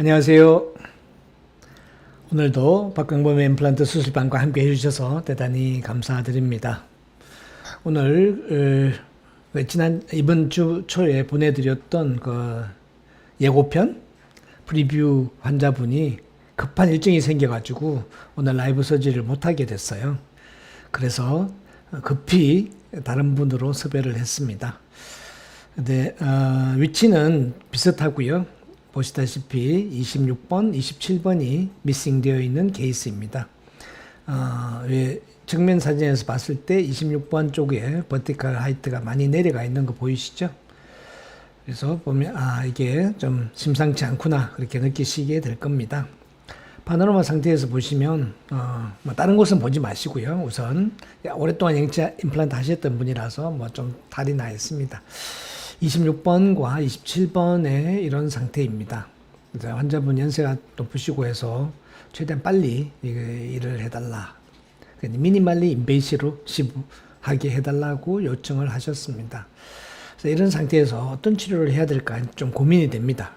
안녕하세요. 오늘도 박광범의 임플란트 수술방과 함께 해주셔서 대단히 감사드립니다. 오늘 이번 주 초에 보내드렸던 그 예고편 프리뷰 환자분이 급한 일정이 생겨가지고 오늘 라이브 서지를 못하게 됐어요. 그래서 급히 다른 분으로 섭외를 했습니다. 근데 위치는 비슷하고요. 보시다시피 26번, 27번이 미싱 되어 있는 케이스입니다. 정면 사진에서 봤을 때 26번 쪽에 버티컬 하이트가 많이 내려가 있는 거 보이시죠? 그래서 보면 이게 좀 심상치 않구나 그렇게 느끼시게 될 겁니다. 파노라마 상태에서 보시면 뭐 다른 곳은 보지 마시고요. 우선 오랫동안 영체 임플란트 하셨던 분이라서 뭐 좀 탈이 나 있습니다. 26번과 27번의 이런 상태입니다. 환자분 연세가 높으시고 해서 최대한 빨리 일을 해달라. 미니멀리 인베이시브하게 해달라고 요청을 하셨습니다. 그래서 이런 상태에서 어떤 치료를 해야 될까 좀 고민이 됩니다.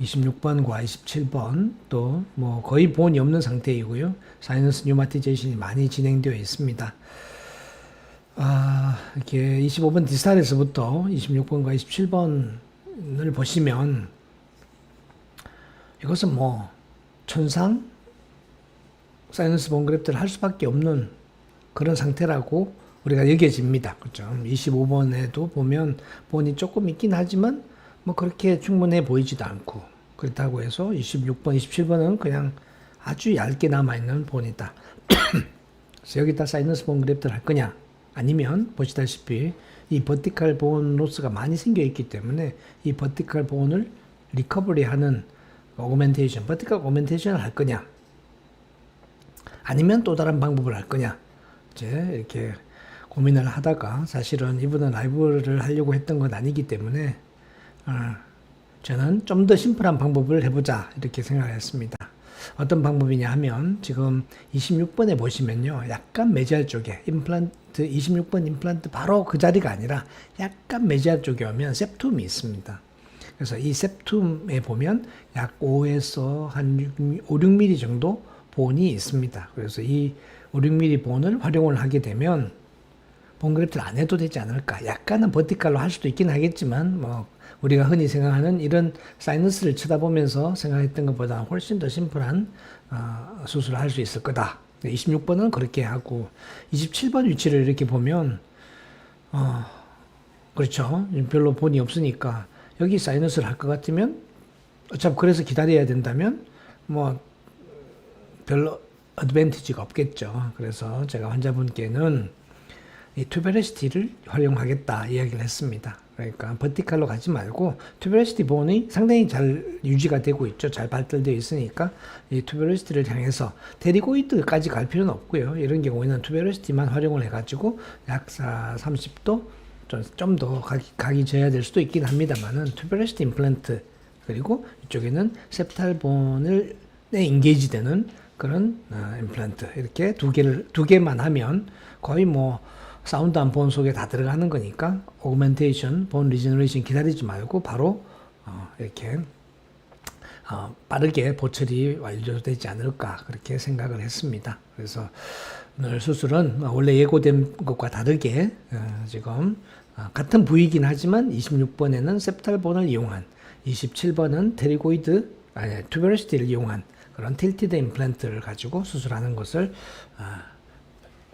26번과 27번 또 뭐 거의 본이 없는 상태이고요. 사이너스 뉴마티제이션이 많이 진행되어 있습니다. 이렇게 25번 디스탈에서부터 26번과 27번을 보시면 이것은 뭐 천상 사이너스 본그래프트를 할 수밖에 없는 그런 상태라고 우리가 여겨집니다. 그렇죠? 25번에도 보면 본이 조금 있긴 하지만 뭐 그렇게 충분해 보이지도 않고 그렇다고 해서 26번, 27번은 그냥 아주 얇게 남아있는 본이다. 그래서 여기다 사이너스 본그래프트를 할 거냐? 아니면 보시다시피 이 버티컬 본 로스가 많이 생겨 있기 때문에 이 버티컬 본을 리커버리 하는 오그멘테이션, 버티컬 오그멘테이션을 할 거냐 아니면 또 다른 방법을 할 거냐 이제 이렇게 고민을 하다가 사실은 이분은 라이브를 하려고 했던 건 아니기 때문에 저는 좀 더 심플한 방법을 해보자 이렇게 생각했습니다. 어떤 방법이냐 하면 지금 26번에 보시면요. 약간 메지알 쪽에 임플란트 26번 임플란트 바로 그 자리가 아니라 약간 메지알 쪽에 오면 septum이 있습니다. 그래서 이 septum에 보면 약 5에서 한 5, 6mm 정도 본이 있습니다. 그래서 이 5, 6mm 본을 활용을 하게 되면 본그래프트를 안 해도 되지 않을까. 약간은 버티컬로 할 수도 있긴 하겠지만 뭐 우리가 흔히 생각하는 이런 사이너스를 쳐다보면서 생각했던 것보다 훨씬 더 심플한 수술을 할 수 있을 거다. 26번은 그렇게 하고 27번 위치를 이렇게 보면 그렇죠. 별로 본이 없으니까 여기 사이너스를 할 것 같으면 어차피 그래서 기다려야 된다면 뭐 별로 어드밴티지가 없겠죠. 그래서 제가 환자분께는 이 튜베러시티를 활용하겠다 이야기를 했습니다. 그러니까 버티컬로 가지 말고 튜베러시티 본이 상당히 잘 유지가 되고 있죠. 잘 발달되어 있으니까 이 튜베러시티를 향해서 테리고이드까지 갈 필요는 없고요. 이런 경우에는 튜베러시티만 활용을 해가지고 약 30도 좀 더 각이 져야 될 수도 있긴 합니다만은 튜베러시티 임플란트 그리고 이쪽에는 septal 본을 인게이지 되는 그런 임플란트 이렇게 두 개만 하면 거의 뭐 사운드한 본 속에 다 들어가는 거니까 오그멘테이션, 본 리제너레이션 기다리지 말고 바로 이렇게 빠르게 보철이 완료되지 않을까 그렇게 생각을 했습니다. 그래서 오늘 수술은 원래 예고된 것과 다르게 지금 같은 부위이긴 하지만 26번에는 septal 본을 이용한 27번은 테리고이드 튜베러시티를 이용한 그런 틸티드 임플란트를 가지고 수술하는 것을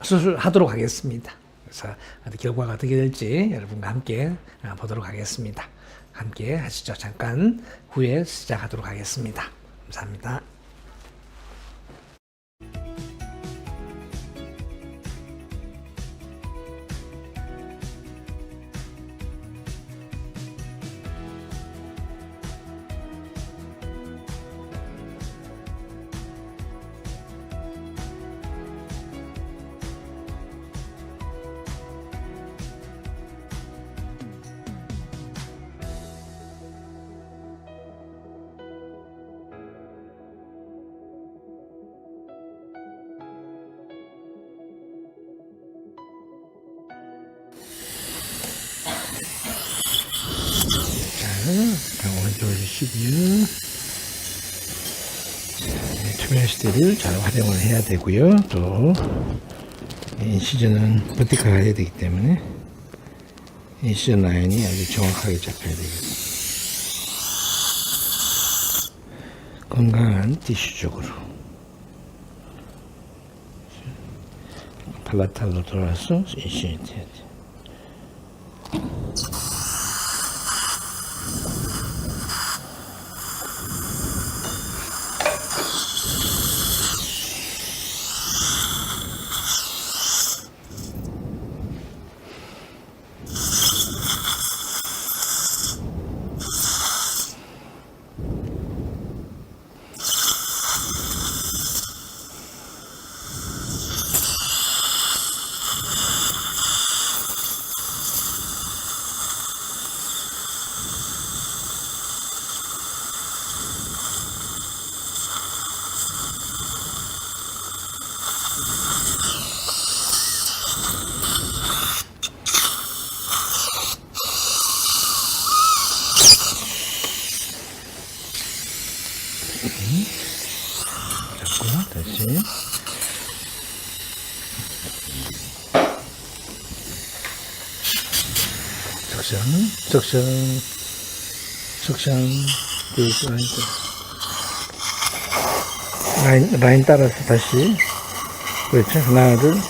수술하도록 하겠습니다. 그래서 결과가 어떻게 될지 여러분과 함께 보도록 하겠습니다. 함께 하시죠. 잠깐 후에 시작하도록 하겠습니다. 감사합니다. 오른쪽으로 주시고요. FSD를 잘 활용을 해야 되고요. 또 인시전은 버티컬 해야 되기 때문에 인시전 라인이 아주 정확하게 잡혀야 되겠습니다. 건강한 티슈 쪽으로 팔라탈로 돌아서 인시전이 돼야 돼. 잡고 다시 석션 라인 따라서 다시 그렇죠. 하나 둘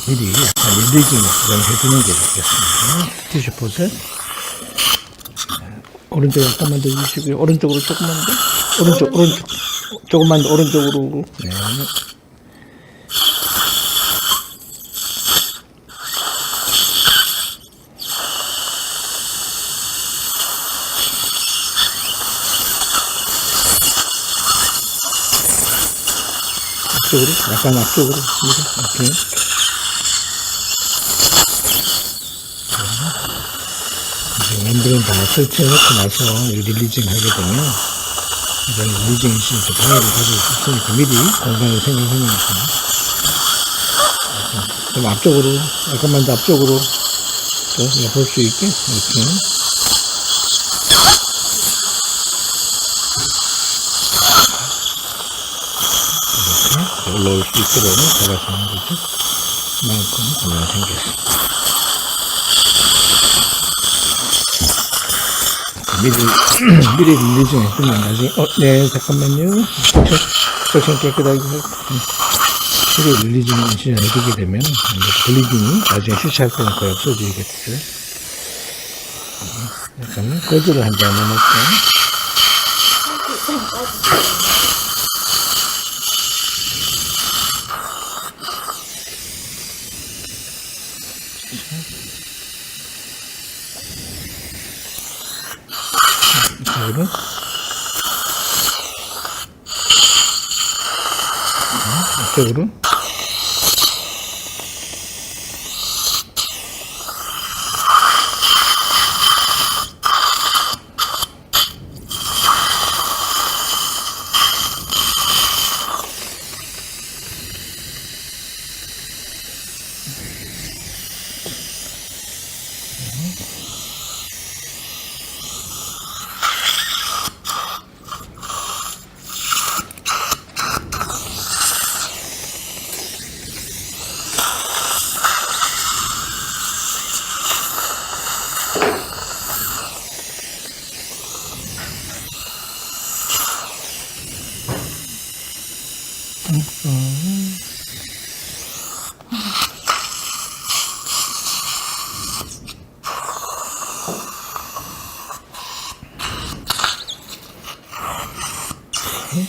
미리 약간 릴리징 조정해주는 게 좋겠습니다. 티슈 포즈. 오른쪽 약간만 더 주시고요. 오른쪽으로 조금만 더. 오른쪽. 조금만 더 오른쪽으로. 네. 앞쪽으로. 약간 앞쪽으로. 이렇게. 멤브레인 다 설치해놓고 나서 릴리징 하게 되면 릴리징 시즌 방해를 가지고 있으니까 미리 공간을 생각하면서 좀 앞쪽으로 약간만 더 앞쪽으로 또 볼 수 있게 이렇게 올라올 수 있도록 잡아주는 거죠. 그만큼 공간이 생겼습니다. 미리 릴리징 해주면 나중에, 네, 잠깐만요. 석션 깨끗하게, 미리 릴리징 해주게 되면, 블리딩이 나중에 슈치할 때는 거의 없어지겠죠. 잠깐만, 거즈를 한 잔 해놓을게요. 이쪽으로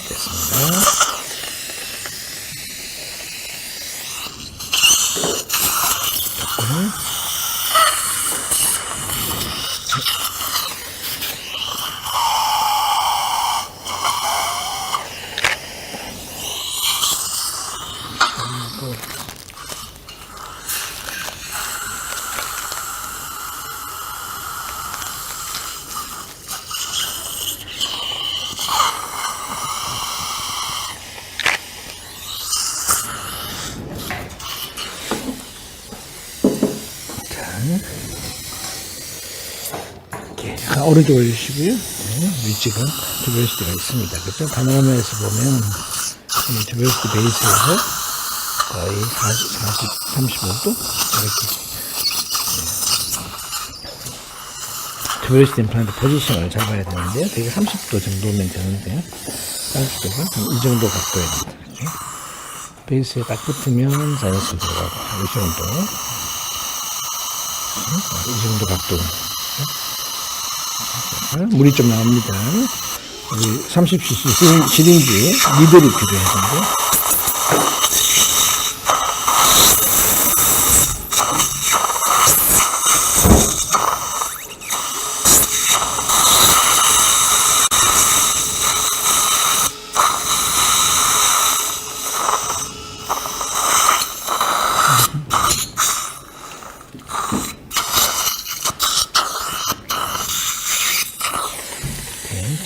됐습니다. 이렇게 오른쪽 올려주시고요. 네, 위쪽은 튜베로시티가 있습니다. 그렇죠? 파노라마에서 보면 이 튜베로시티 베이스에서 거의 35도 이렇게 튜베로시티 임플란트 포지션을 잡아야 되는데요. 되게 30도 정도면 되는데요. 30도가 이 정도 각도에 있습니다. 그렇죠? 베이스에 딱 붙으면 사이너스 들어가고 이 정도 이 정도 각도 물이 좀 나옵니다. 우리 30cc 시린지 니들이 필요했는데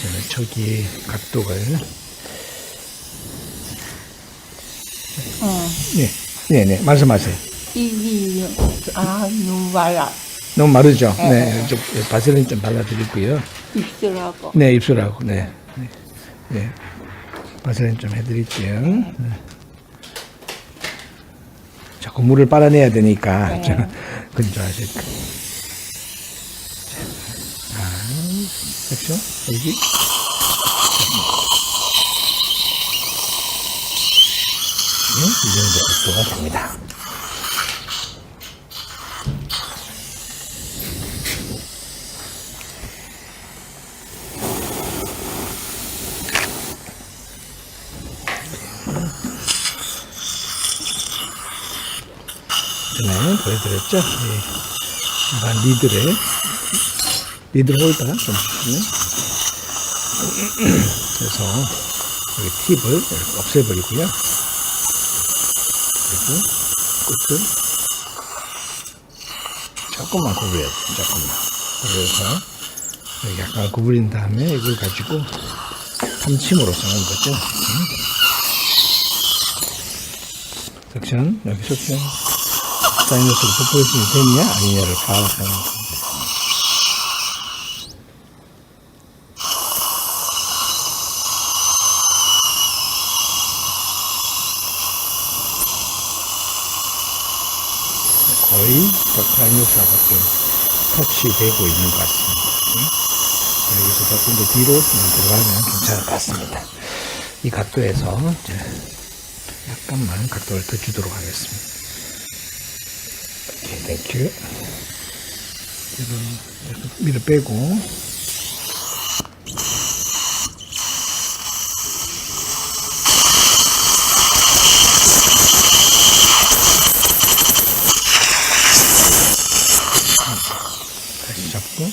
저는 저기 각도를 네, 말씀하세요. 너무 말아. 너무 마르죠? 네, 좀 바셀린 좀 발라드리고요. 입술하고. 네, 입술하고, 네, 바셀린 좀 해드릴게요. 네. 자꾸 물을 빨아내야 되니까 건조하실 거. 그렇죠? 여기. 네, 이 정도 각도가 됩니다. 전에 보여드렸죠? 일반 리드 홀더 좀 주시면 그래서 여기 팁을 이렇게 없애버리고요. 그리고 끝을 조금만 구부려야 돼요. 조금만. 그래서 여기 약간 구부린 다음에 이걸 가지고 탐침으로 쓰는 거죠. 석션, 여기 석션 사이너스로 포포레이션이 되느냐 아니냐를 파악하는 겁니다. 거의 사이너스하고 좀 터치되고 있는 것 같습니다. 여기서 조금 더 뒤로 들어가면 괜찮을 것 같습니다. 이 각도에서 약간만 각도를 더 주도록 하겠습니다. 오케이, 땡큐. 밀어 빼고 다시 잡고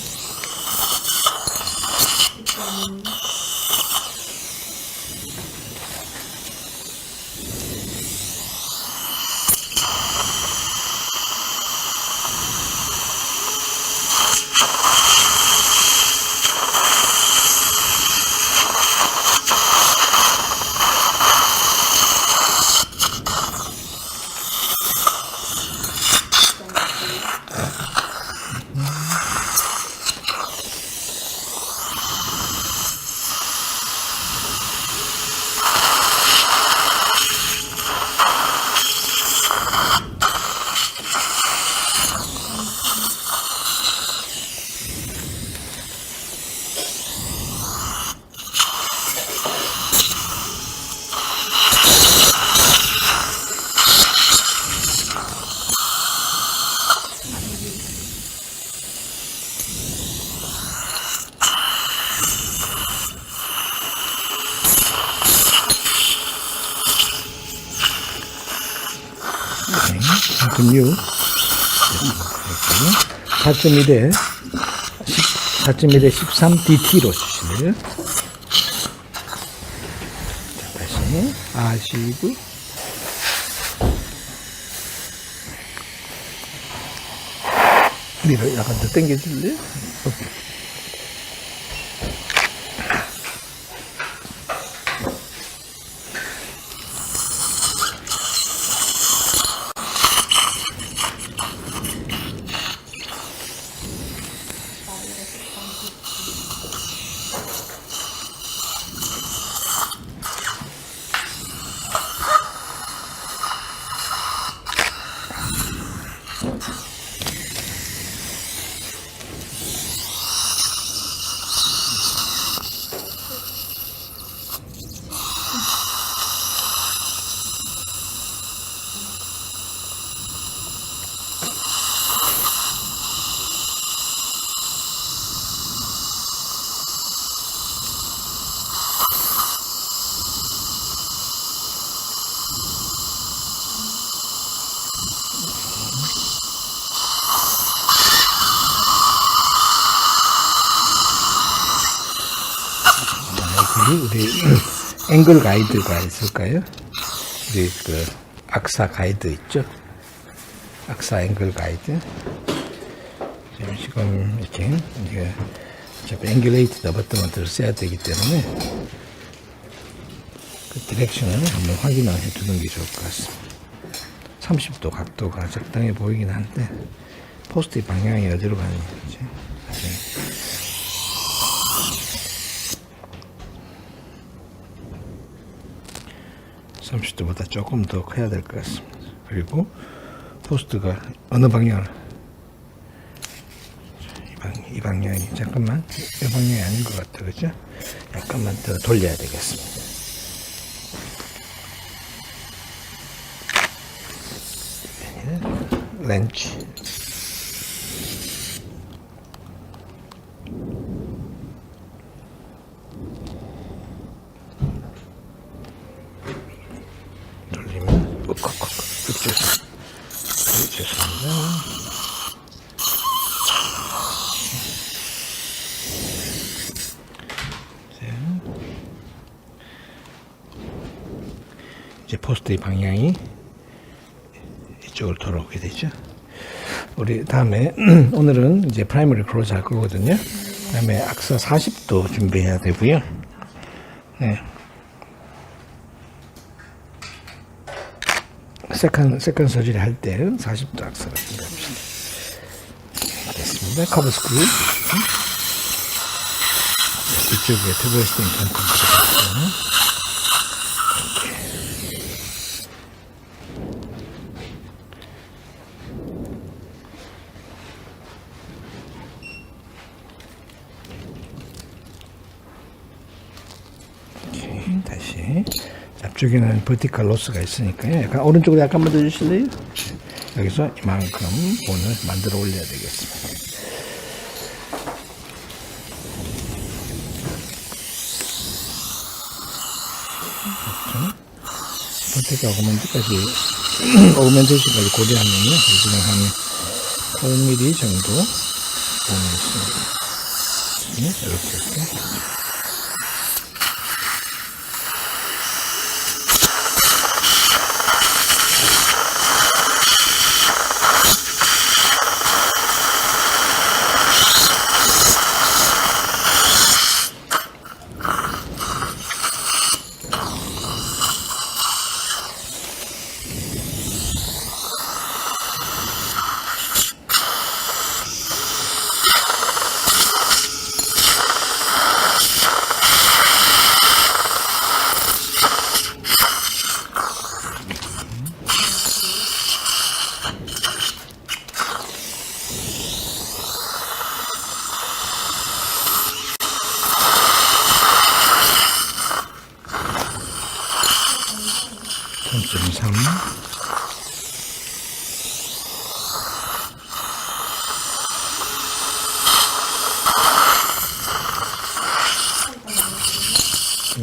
3.6 4.1에 4.1에 13DT로 주시네요. 자, 다시 아시브 위로 약간 더 당겨줄래요? 우리 앵글 가이드가 있을까요? 우리 그 악사 가이드 있죠? 악사 앵글 가이드. 지금 이렇게 어차피 앵귤레이티드 버튼을 써야 되기 때문에 그 디렉션을 한번 확인을 해두는 게 좋을 것 같습니다. 30도 각도가 적당히 보이긴 한데 포스트의 방향이 어디로 가는지. 30도보다 조금 더 커야 될 것 같습니다. 그리고 포스트가 어느 방향으로 이 방향이 잠깐만 이 방향이 아닌 것 같아, 그죠? 약간만 더 돌려야 되겠습니다. 렌치 돌리면 욱욱욱 죄송합니다. 이제 포스트의 방향이 이쪽으로 돌아오게 되죠. 우리 다음에 오늘은 이제 프라이머리 클로즈 할 거거든요. 다음에 악사 40도 준비해야 되고요. 네. 세컨 서저리 할 때 40도 악사를 준비합시다. 됐습니다. 커버 스크류. 이쪽에 트버스팅 펌프. 다시 앞쪽에는 버티컬 로스가 있으니까요. 약간 오른쪽으로 약간만 더 주실래요? 여기서 이만큼 본을 만들어 올려야 되겠습니다. 버티컬 오그멘테이션까지 고려하면요, 지금 한 5mm 정도 본이 있습니다. 이렇게.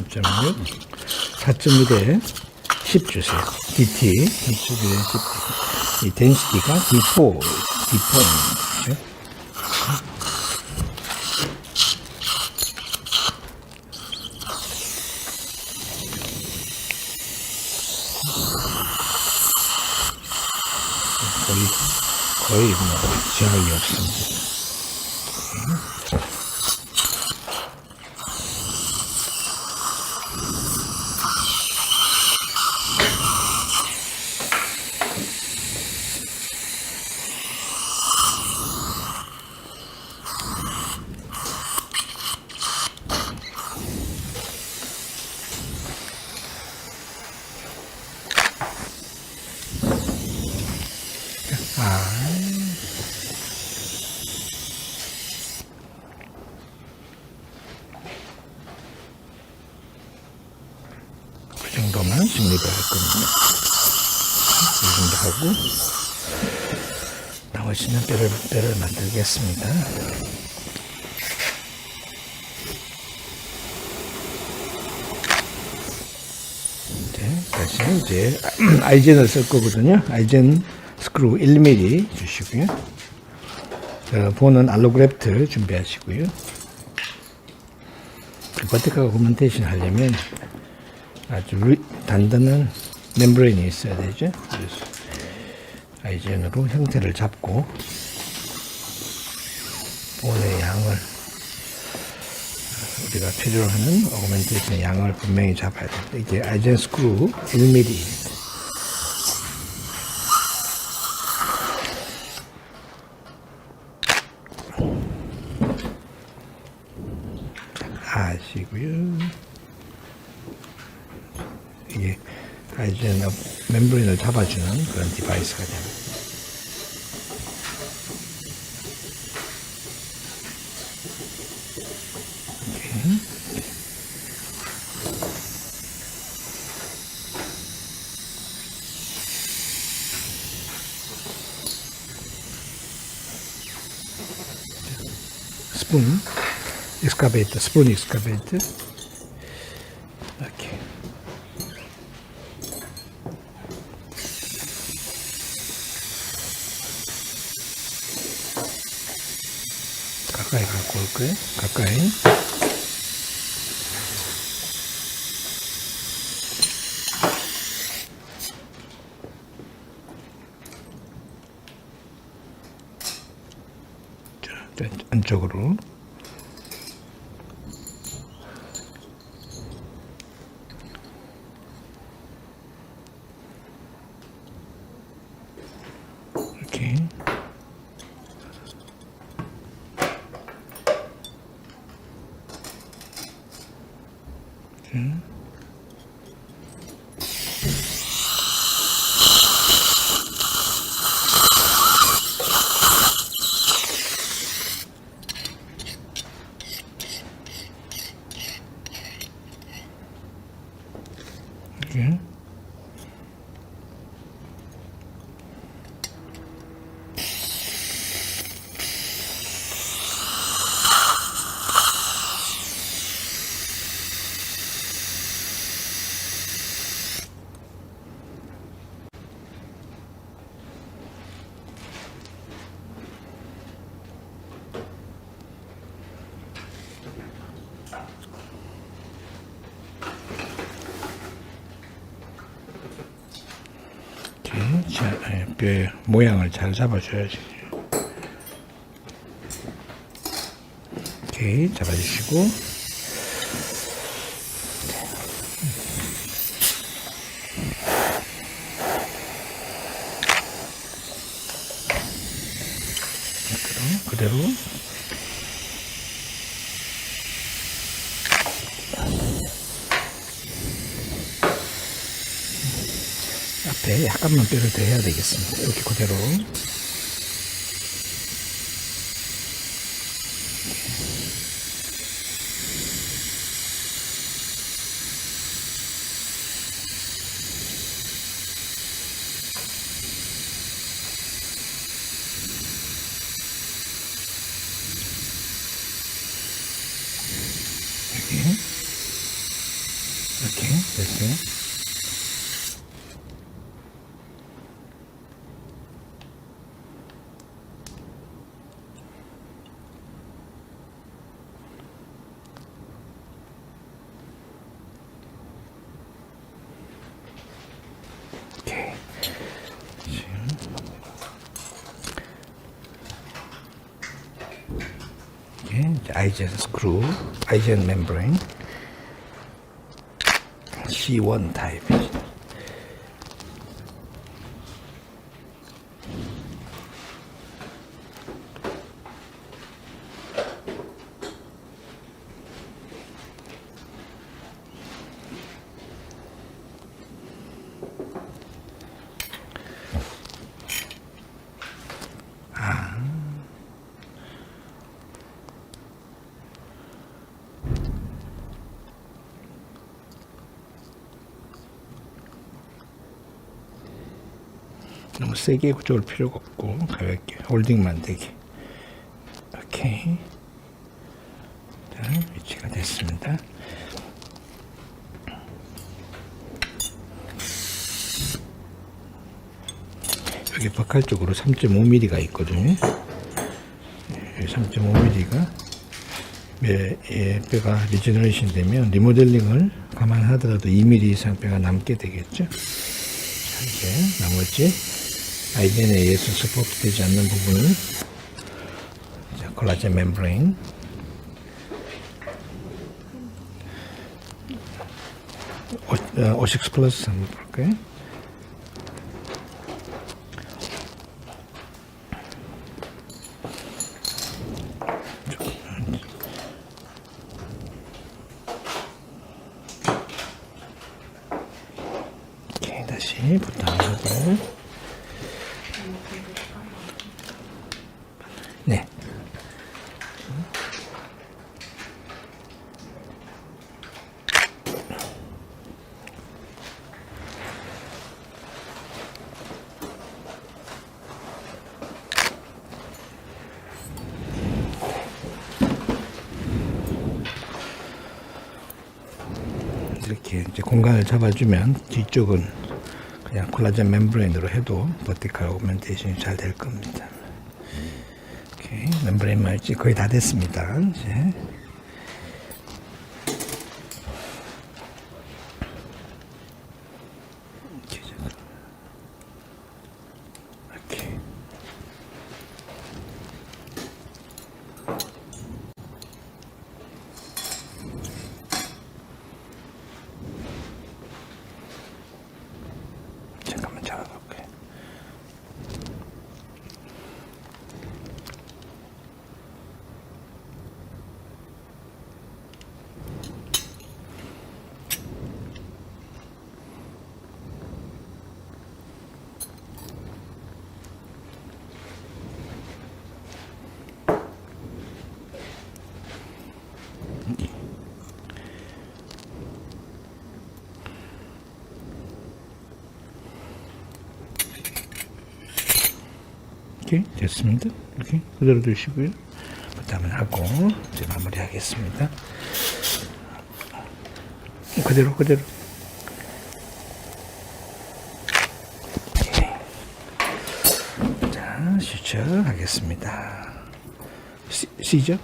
.6 4.1에 10 주세요. DT 이쪽에 10 이 density가 D4입니다. 그죠? 거의 뭐 제약이 없습니다. 그 정도만 정리를 할 겁니다. 이 정도 하고 나머지는 뼈를 만들겠습니다. 다시 이제 아이젠을 쓸 거거든요. 아이젠 스크루 1mm 주시고요. 보는 알로그래프트 준비하시고요. 버티컬 오구멘테이션 하려면 아주 단단한 멤브레인이 있어야 되죠. 그래서 아이젠으로 형태를 잡고 본의 양을 우리가 필요로 하는 오구멘테이션 양을 분명히 잡아야 됩니다. 이게 아이젠 스크루 1mm 아시고요. 이게 아이젠 멤브레인을 잡아주는 그런 디바이스가 됩니다. 스푼 익스카베이터, 스푼 익스카베이터 이렇게 가까이 갖고 올 거예요. 가까이 자, 안쪽으로 이렇게 이렇게 뼈의 모양을 잘 잡아줘야지. 이렇게 잡아주시고 그대로 앞에 약간만 뼈를 더 해야 되겠습니다. 이렇게 그대로 이렇게 됐어요. 아이젠 스크루, 아이젠 멤브레인 C1 타입이지. 너무 세게 조을 필요가 없고 가볍게 홀딩만 되게. 오케이. 자, 위치가 됐습니다. 여기 바칼 쪽으로 3.5mm가 있거든요. 3.5mm가 뼈가 리제너레이션 되면 리모델링을 감안하더라도 2mm 이상 뼈가 남게 되겠죠. 자, 이제 나머지 아이젠에 의해서 서포트 되지 않는 부분을 자, 콜라겐 멤브레인 O6 플러스 한번 볼까요? 오케이, 다시 부탁하고 네. 이렇게 이제 공간을 잡아주면 뒤쪽은 그냥 콜라겐 멤브레인으로 해도 버티컬 오그멘테이션이 잘 될 겁니다. 오케이, 멤브레인 말지 거의 다 됐습니다. 이제 이렇게 잠깐만 잡아볼게요. 오케이, 됐습니다. 이렇게 그대로 두시고요. 부담을 하고 이제 마무리하겠습니다. 그대로. 오케이. 자, 시작하겠습니다. 시작.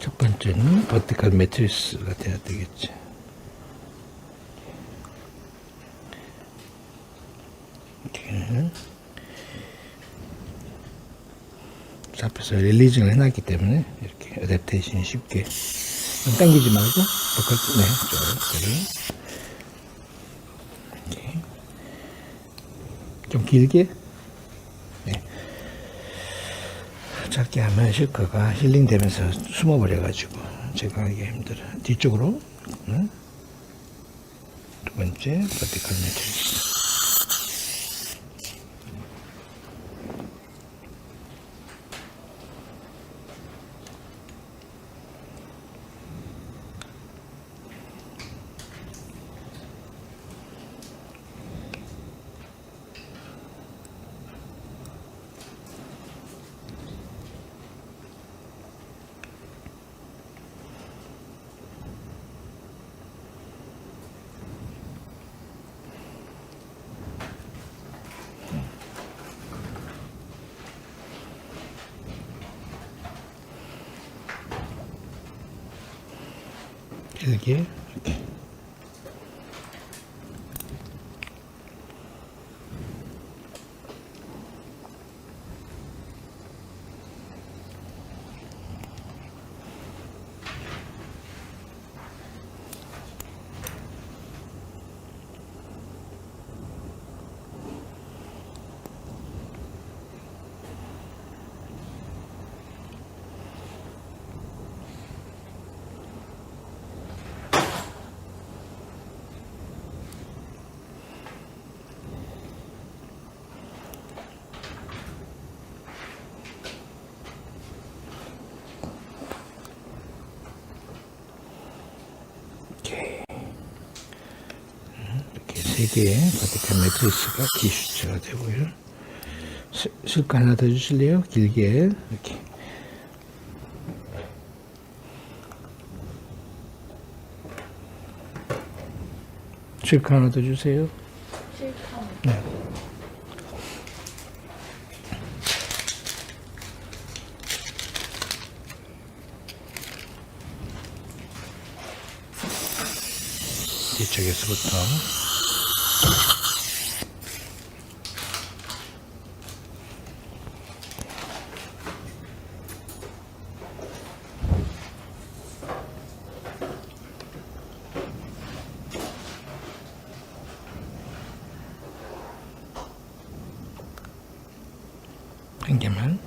첫 번째는 버티컬 매트리스가 돼야 되겠지. 이렇게 앞에서 릴리징을 해놨기 때문에 이렇게 어댑테이션이 쉽게 당기지 말고 버클 이렇게 좀 길게 작게 하면 실크가 힐링되면서 숨어버려가지고 제가 하기가 힘들어. 뒤쪽으로. 응? 두 번째 버티컬 매트리스. 길게 이렇게. 이렇게 세 개의 버티컬 매트리스가 기슈처가 되고요. 실크 하나 더 주실래요? 길게 이렇게. 실크 하나 더 주세요. 네. 뒤쪽에서부터. 한 개만.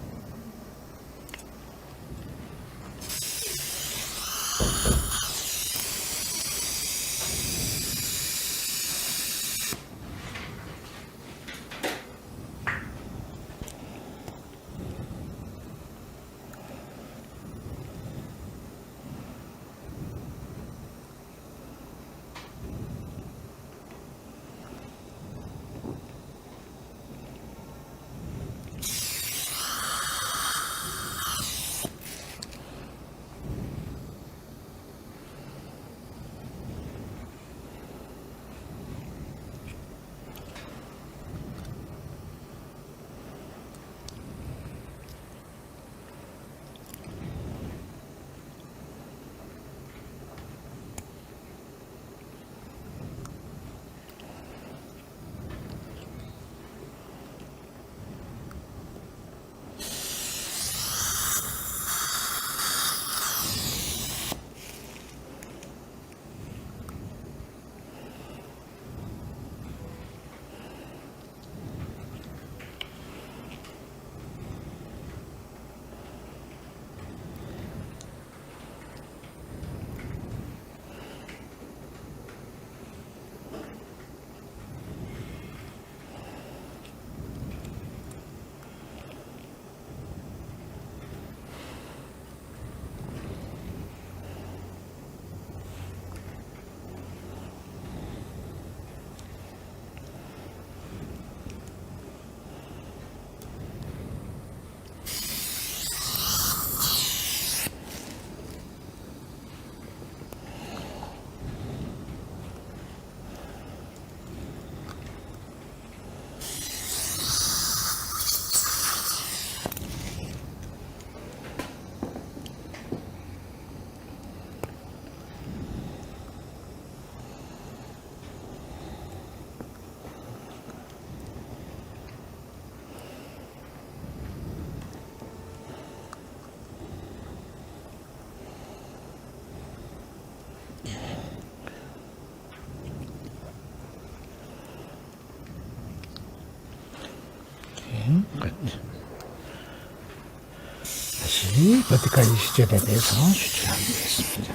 이 버티컬 시점에 대해서 추출하면 되겠습니다.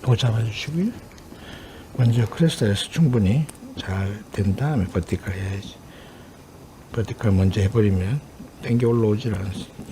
이거 잡아주시고요. 먼저 크레스트에서 충분히 잘 된 다음에 버티컬 해야지. 버티컬 먼저 해버리면 땡겨 올라오질 않습니다.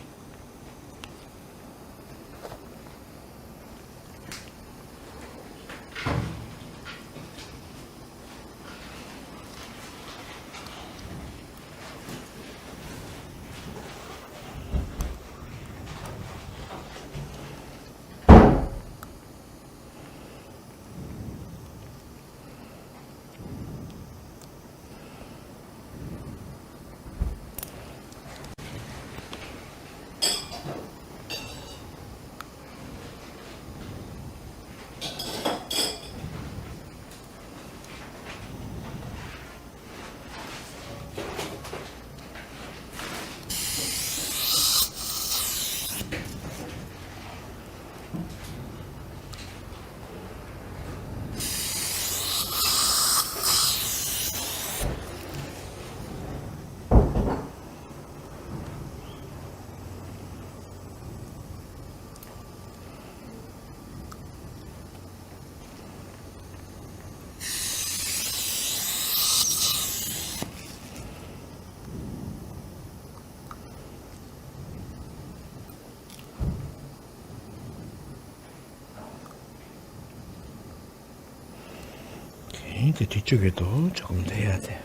그 뒤쪽에도 조금 더 해야 돼요.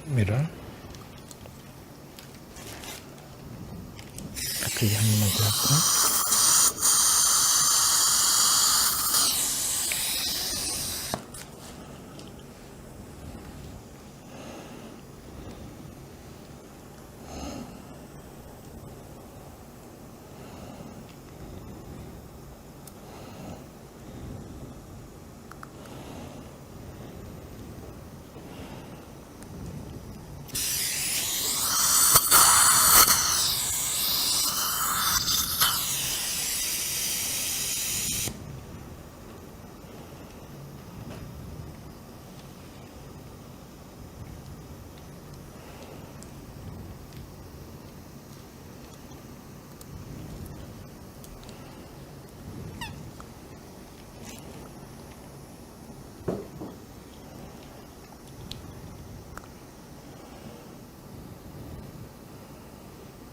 미러 앞쪽에 한 번만 더 할까?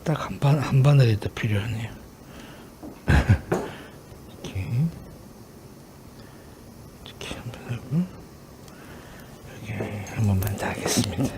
딱 한 바늘이 더 필요하네요. 이렇게 한 번 하고, 여기 한 번만 더 하겠습니다.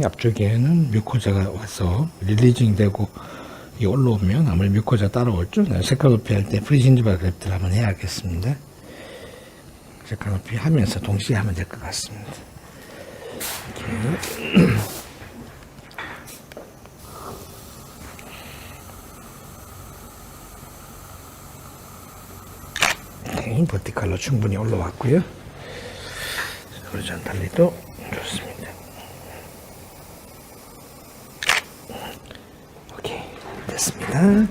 앞쪽에는 뮤코자가 와서 릴리징 되고 올라오면 아무리 뮤코자 따라오죠. 색깔 높이 할 때 프리진지바 그랩들 한번 해야겠습니다. 색깔 높이 하면서 동시에 하면 될 것 같습니다. 이렇게 버티컬로 충분히 올라왔고요. 호리존탈리도 좋습니다. 오케이, 됐습니다.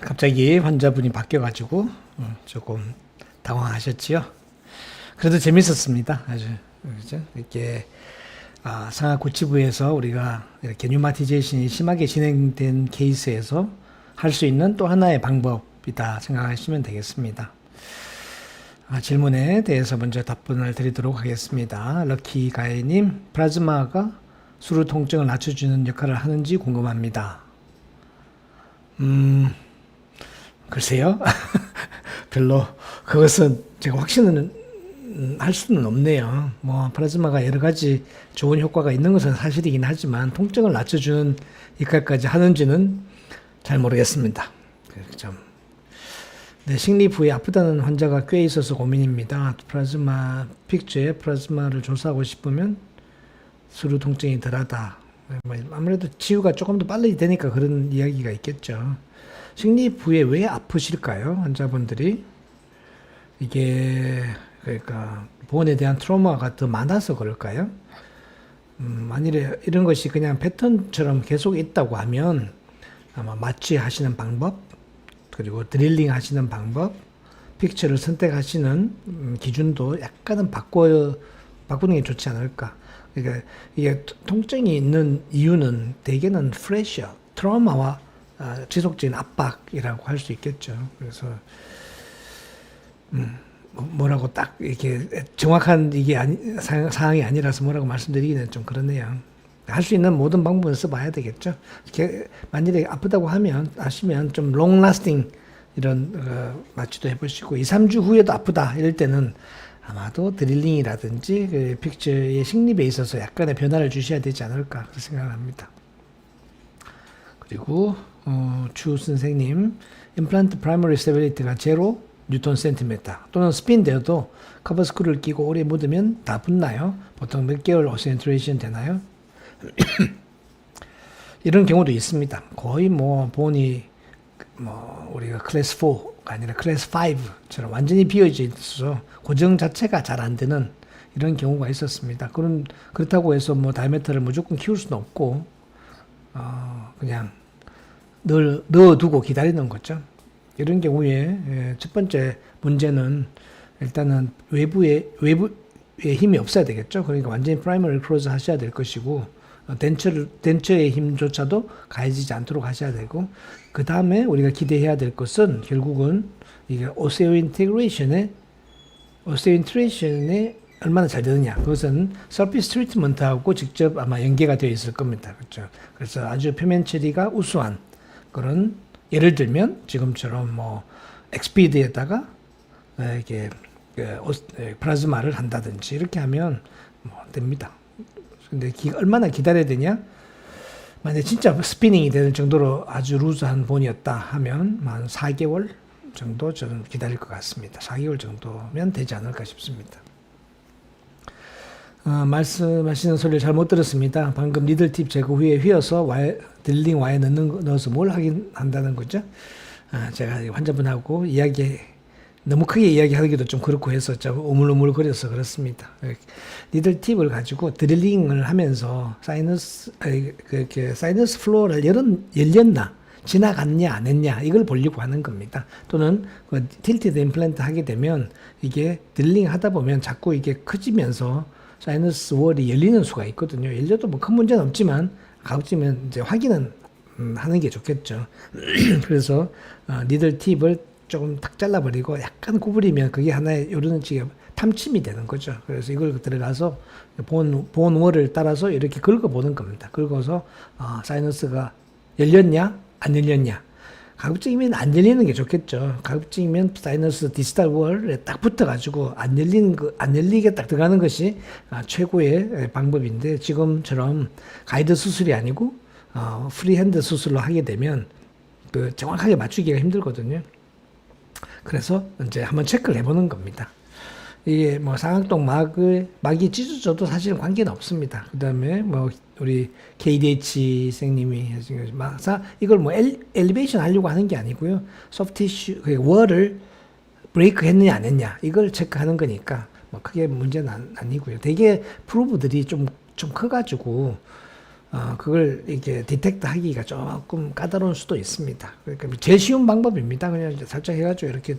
갑자기 환자분이 바뀌어가지고 조금 당황하셨지요. 그래도 재밌었습니다. 아주 그죠? 이렇게 상하 구치부에서 우리가 이렇게 뉴마티제이션이 심하게 진행된 케이스에서 할 수 있는 또 하나의 방법이다 생각하시면 되겠습니다. 질문에 대해서 먼저 답변을 드리도록 하겠습니다. 럭키 가이님, 플라즈마가 수루 통증을 낮춰주는 역할을 하는지 궁금합니다. 글쎄요. 별로 그것은 제가 확신은 할 수는 없네요. 뭐 플라즈마가 여러 가지 좋은 효과가 있는 것은 사실이긴 하지만 통증을 낮춰주는 역할까지 하는지는 잘 모르겠습니다. 좀 네, 식립 후에 아프다는 환자가 꽤 있어서 고민입니다. 플라즈마 픽처에 플라즈마를 조사하고 싶으면 수루 통증이 덜하다. 아무래도 치유가 조금 더 빨리 되니까 그런 이야기가 있겠죠. 식립 후에 왜 아프실까요? 환자분들이 이게 그러니까 보온에 대한 트라우마가 더 많아서 그럴까요? 만일에 이런 것이 그냥 패턴처럼 계속 있다고 하면 아마 마취하시는 방법, 그리고 드릴링 하시는 방법, 픽처를 선택하시는 기준도 약간은 바꾸는 게 좋지 않을까. 그러니까 이게 통증이 있는 이유는 대개는 프레셔, 트라우마와 지속적인 압박이라고 할 수 있겠죠. 그래서 뭐라고 딱 이렇게 정확한 이게 상황이 아니라서 뭐라고 말씀드리기는 좀 그렇네요. 할 수 있는 모든 방법을 써봐야 되겠죠. 만일에 아프다고 하시면 좀 롱 라스팅 이런 마취도 해보시고 2, 3주 후에도 아프다 이럴 때는 아마도 드릴링이라든지 그 픽처의 식립에 있어서 약간의 변화를 주셔야 되지 않을까 그렇게 생각을 합니다. 그리고 추 선생님, 임플란트 프라이머리 스테빌리티가 제로 뉴턴 센티미터 또는 스핀 되어도 커버 스크루를 끼고 오래 묻으면 다 붙나요? 보통 몇 개월 오센트레이션 되나요? 이런 경우도 있습니다. 거의 뭐 본이 뭐 우리가 클래스 4가 아니라 클래스 5처럼 완전히 비어져 있어서 고정 자체가 잘 안 되는 이런 경우가 있었습니다. 그렇다고 해서 뭐 다이아미터를 무조건 키울 수는 없고 그냥 넣어두고 기다리는 거죠. 이런 경우에 첫 번째 문제는 일단은 외부에 힘이 없어야 되겠죠. 그러니까 완전히 프라이머리 클로즈 하셔야 될 것이고 덴처의 힘조차도 가해지지 않도록 하셔야 되고 그 다음에 우리가 기대해야 될 것은 결국은 이게 오세오 인테그레이션에 얼마나 잘 되느냐. 그것은 서피스 트리트먼트하고 직접 아마 연계가 되어 있을 겁니다. 그렇죠. 그래서 아주 표면 처리가 우수한 그런 예를 들면 지금처럼 뭐 엑스피드에다가 이렇게 플라즈마를 한다든지 이렇게 하면 뭐 됩니다. 근데 얼마나 기다려야 되냐? 만약에 진짜 스피닝이 되는 정도로 아주 루즈한 본이었다 하면 한 4개월 정도 저는 기다릴 것 같습니다. 4개월 정도면 되지 않을까 싶습니다. 말씀하시는 소리를 잘못 들었습니다. 방금 니들팁 제거 후에 휘어서 딜링 와에 넣어서 뭘 하긴 한다는 거죠? 제가 환자분하고 너무 크게 이야기하기도 좀 그렇고 해서 좀 오물오물거려서 그렇습니다. 니들팁을 가지고 드릴링을 하면서 사이너스 플로어를 열렸나, 지나갔냐, 안 했냐, 이걸 보려고 하는 겁니다. 또는 틸티드 임플란트 하게 되면 이게 드릴링 하다 보면 자꾸 이게 커지면서 사이너스 월이 열리는 수가 있거든요. 열려도 뭐 큰 문제는 없지만 가급적이면 이제 확인은 하는 게 좋겠죠. 그래서 니들 팁을 조금 탁 잘라버리고 약간 구부리면 그게 하나의 요런 식의 탐침이 되는 거죠. 그래서 이걸 들어가서 본월을 따라서 이렇게 긁어보는 겁니다. 긁어서 사이너스가 열렸냐 안 열렸냐. 가급적이면 안 열리는 게 좋겠죠. 가급적이면 사이너스 디스탈 월에 딱 붙어가지고 안 열리게 딱 들어가는 것이 최고의 방법인데 지금처럼 가이드 수술이 아니고 프리핸드 수술로 하게 되면 그 정확하게 맞추기가 힘들거든요. 그래서 이제 한번 체크를 해보는 겁니다. 이게 뭐 상악동 막이 찢어져도 사실은 관계는 없습니다. 그 다음에 뭐 우리 KDH 선생님이 이걸 뭐 엘리베이션 하려고 하는 게 아니고요. 소프티슈 월을 브레이크 했느냐 안 했냐 이걸 체크하는 거니까 뭐 크게 문제는 아니고요. 되게 프로브들이 좀 커가지고 그걸 이렇게 디텍트 하기가 조금 까다로운 수도 있습니다. 그러니까 제일 쉬운 방법입니다. 그냥 이제 살짝 해가지고 이렇게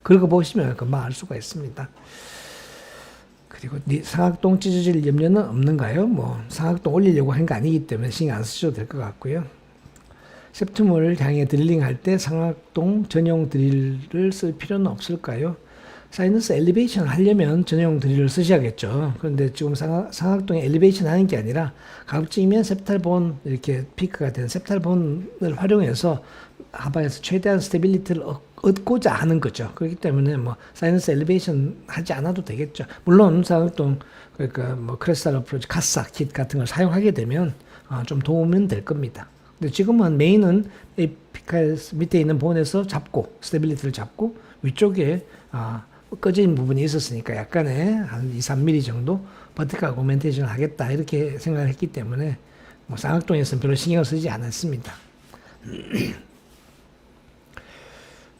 긁어보시면 금방 알 수가 있습니다. 그리고 상악동 찢어질 염려는 없는가요? 뭐 상악동 올리려고 한 거 아니기 때문에 신경 안 쓰셔도 될 것 같고요. 셉툼을 향해 드릴링할 때 상악동 전용 드릴을 쓸 필요는 없을까요? 사이너스 엘리베이션을 하려면 전용 드릴을 쓰셔야겠죠. 그런데 지금 상악동에 엘리베이션 하는 게 아니라 가급적이면 septalbone 이렇게 피크가 된 septalbone을 활용해서 하바에서 최대한 스테빌리티를 얻고자 하는 거죠. 그렇기 때문에 뭐 사이너스 엘리베이션 하지 않아도 되겠죠. 물론 상악동 그러니까 뭐 크레스탈 어프로치 카사 킷 같은 걸 사용하게 되면 좀 도움은 될 겁니다. 근데 지금은 메인은 에피칼 밑에 있는 본에서 잡고 스테빌리티를 잡고 위쪽에 꺼진 부분이 있었으니까 약간의 한 2, 3mm 정도 버티컬 어그멘테이션을 하겠다 이렇게 생각을 했기 때문에 뭐 상악동에서는 별로 신경을 쓰지 않았습니다.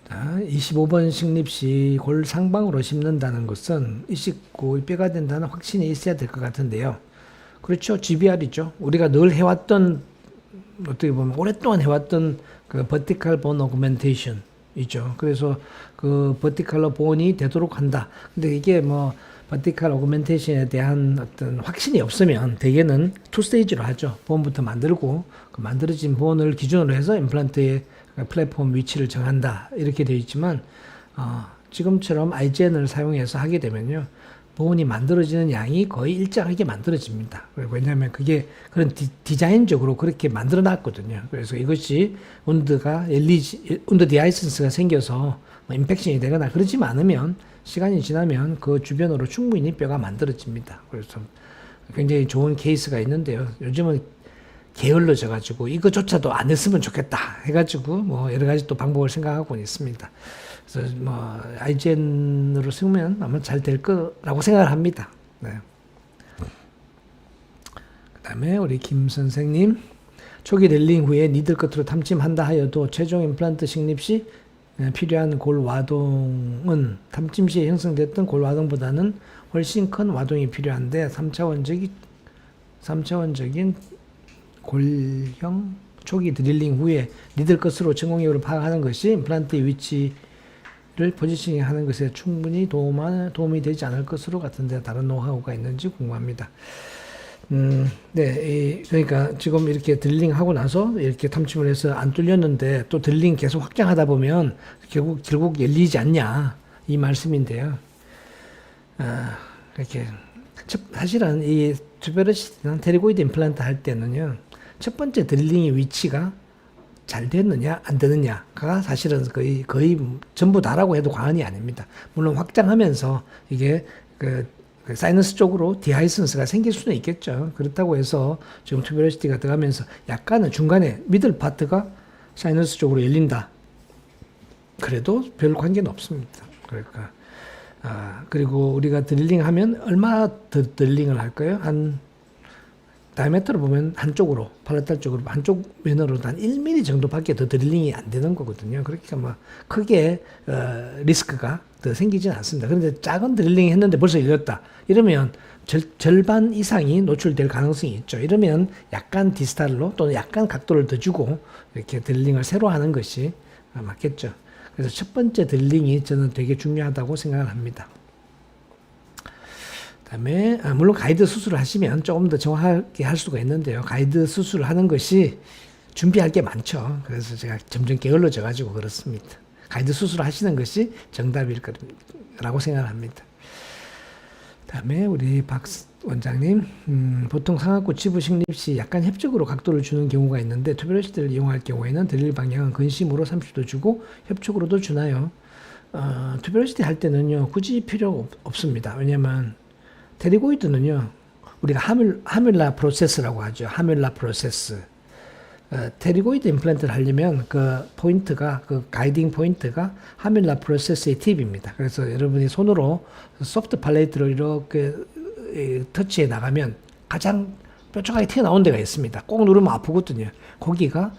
25번 식립시 골 상방으로 심는다는 것은 이식골 뼈가 된다는 확신이 있어야 될 것 같은데요. 그렇죠. GBR이죠. 우리가 늘 해왔던 어떻게 보면 오랫동안 해왔던 그 버티컬 본 어그멘테이션 이죠. 그래서 그 버티컬러 본이 되도록 한다. 근데 이게 뭐 버티컬 어그멘테이션에 대한 어떤 확신이 없으면 대개는 투 스테이지로 하죠. 본부터 만들고 그 만들어진 본을 기준으로 해서 임플란트의 플랫폼 위치를 정한다. 이렇게 되어 있지만 지금처럼 아이젠을 사용해서 하게 되면요. 본이 만들어지는 양이 거의 일정하게 만들어집니다. 왜냐하면 그게 그런 디자인적으로 그렇게 만들어 놨거든요. 그래서 이것이 운드 디아이센스가 생겨서 뭐 인펙션이 되거나 그러지 않으면 시간이 지나면 그 주변으로 충분히 뼈가 만들어집니다. 그래서 굉장히 좋은 케이스가 있는데요. 요즘은 게을러져 가지고 이거조차도 안 했으면 좋겠다 해가지고 뭐 여러 가지 또 방법을 생각하고 있습니다. 그래서 뭐 아이젠으로 쓰면 아마 잘 될 거라고 생각을 합니다. 네. 그다음에 우리 김 선생님 초기 렐링 후에 니들 끝으로 탐침한다 하여도 최종 임플란트 식립 시 필요한 골 와동은 탐침 시에 형성됐던 골 와동보다는 훨씬 큰 와동이 필요한데 3차원적인 골형 초기 드릴링 후에 니들 것으로 전공력을 파악하는 것이 임플란트의 위치를 포지셔닝 하는 것에 충분히 도움이 되지 않을 것으로 같은데 다른 노하우가 있는지 궁금합니다. 네, 그러니까 지금 이렇게 드릴링 하고 나서 이렇게 탐침을 해서 안 뚫렸는데 또 드릴링 계속 확장하다 보면 결국 열리지 않냐 이 말씀인데요. 이렇게 사실은 이 투베러시티나 테리고이드 임플란트 할 때는요. 첫 번째 드릴링의 위치가 잘 됐느냐 안 되느냐가 사실은 거의 전부 다라고 해도 과언이 아닙니다. 물론 확장하면서 이게 그 사이너스 쪽으로 디하이선스가 생길 수는 있겠죠. 그렇다고 해서 지금 투베러시티가 들어가면서 약간은 중간에 미들 파트가 사이너스 쪽으로 열린다. 그래도 별 관계는 없습니다. 그러니까 그리고 우리가 드릴링 하면 얼마 더 드릴링을 할까요? 한 다이아메트로 보면 한쪽으로 팔레탈 쪽으로 한쪽 면으로 한 1mm 정도밖에 더 드릴링이 안 되는 거거든요. 그러니까 뭐 크게 리스크가 더 생기진 않습니다. 그런데 작은 드릴링 했는데 벌써 열렸다. 이러면 절반 이상이 노출될 가능성이 있죠. 이러면 약간 디스탈로 또는 약간 각도를 더 주고 이렇게 드릴링을 새로 하는 것이 맞겠죠. 그래서 첫 번째 드릴링이 저는 되게 중요하다고 생각을 합니다. 그다음에 물론 가이드 수술을 하시면 조금 더 정확하게 할 수가 있는데요. 가이드 수술을 하는 것이 준비할 게 많죠. 그래서 제가 점점 게을러져 가지고 그렇습니다. 가이드 수술을 하시는 것이 정답일 거라고 생각을 합니다. 그다음에 우리 박 원장님 보통 상악구 치부 식립 시 약간 협적으로 각도를 주는 경우가 있는데 투베러시티를 이용할 경우에는 드릴 방향은 근심으로 30도 주고 협적으로도 주나요? 투베러시티 할 때는요 굳이 필요 없습니다. 왜냐하면 테리고이드는요, 우리가 하뮬라 프로세스라고 하죠. 하뮬라 프로세스. 테리고이드 임플란트를 하려면 그 포인트가, 그 가이딩 포인트가 하뮬라 프로세스의 팁입니다. 그래서 여러분이 손으로 소프트 팔레이트로 이렇게 터치해 나가면 가장 뾰족하게 튀어나온 데가 있습니다. 꼭 누르면 아프거든요. 거기가,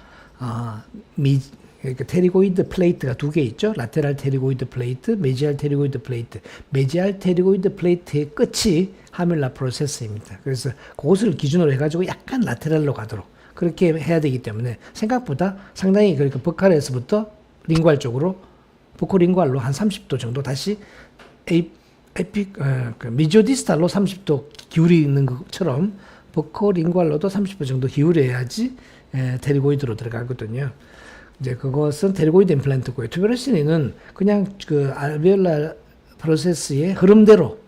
그러니까 테리고이드 플레이트가 두 개 있죠. 라테랄 테리고이드 플레이트, 메지알 테리고이드 플레이트. 메지알 테리고이드 플레이트의 끝이 하밀라 프로세스입니다. 그래서 그것을 기준으로 해가지고 약간 라테랄로 가도록 그렇게 해야 되기 때문에 생각보다 상당히 그러니까 버칼에서부터 링괄 쪽으로 보코링괄로 한 30도 정도 다시 미조디스탈로 30도 기울이는 것처럼 보코링괄로도 30도 정도 기울여야지 테리고이드로 들어가거든요. 이제 그것은 테리고이드 임플란트고요. 투베로시니는 그냥 그 알베올라 프로세스의 흐름대로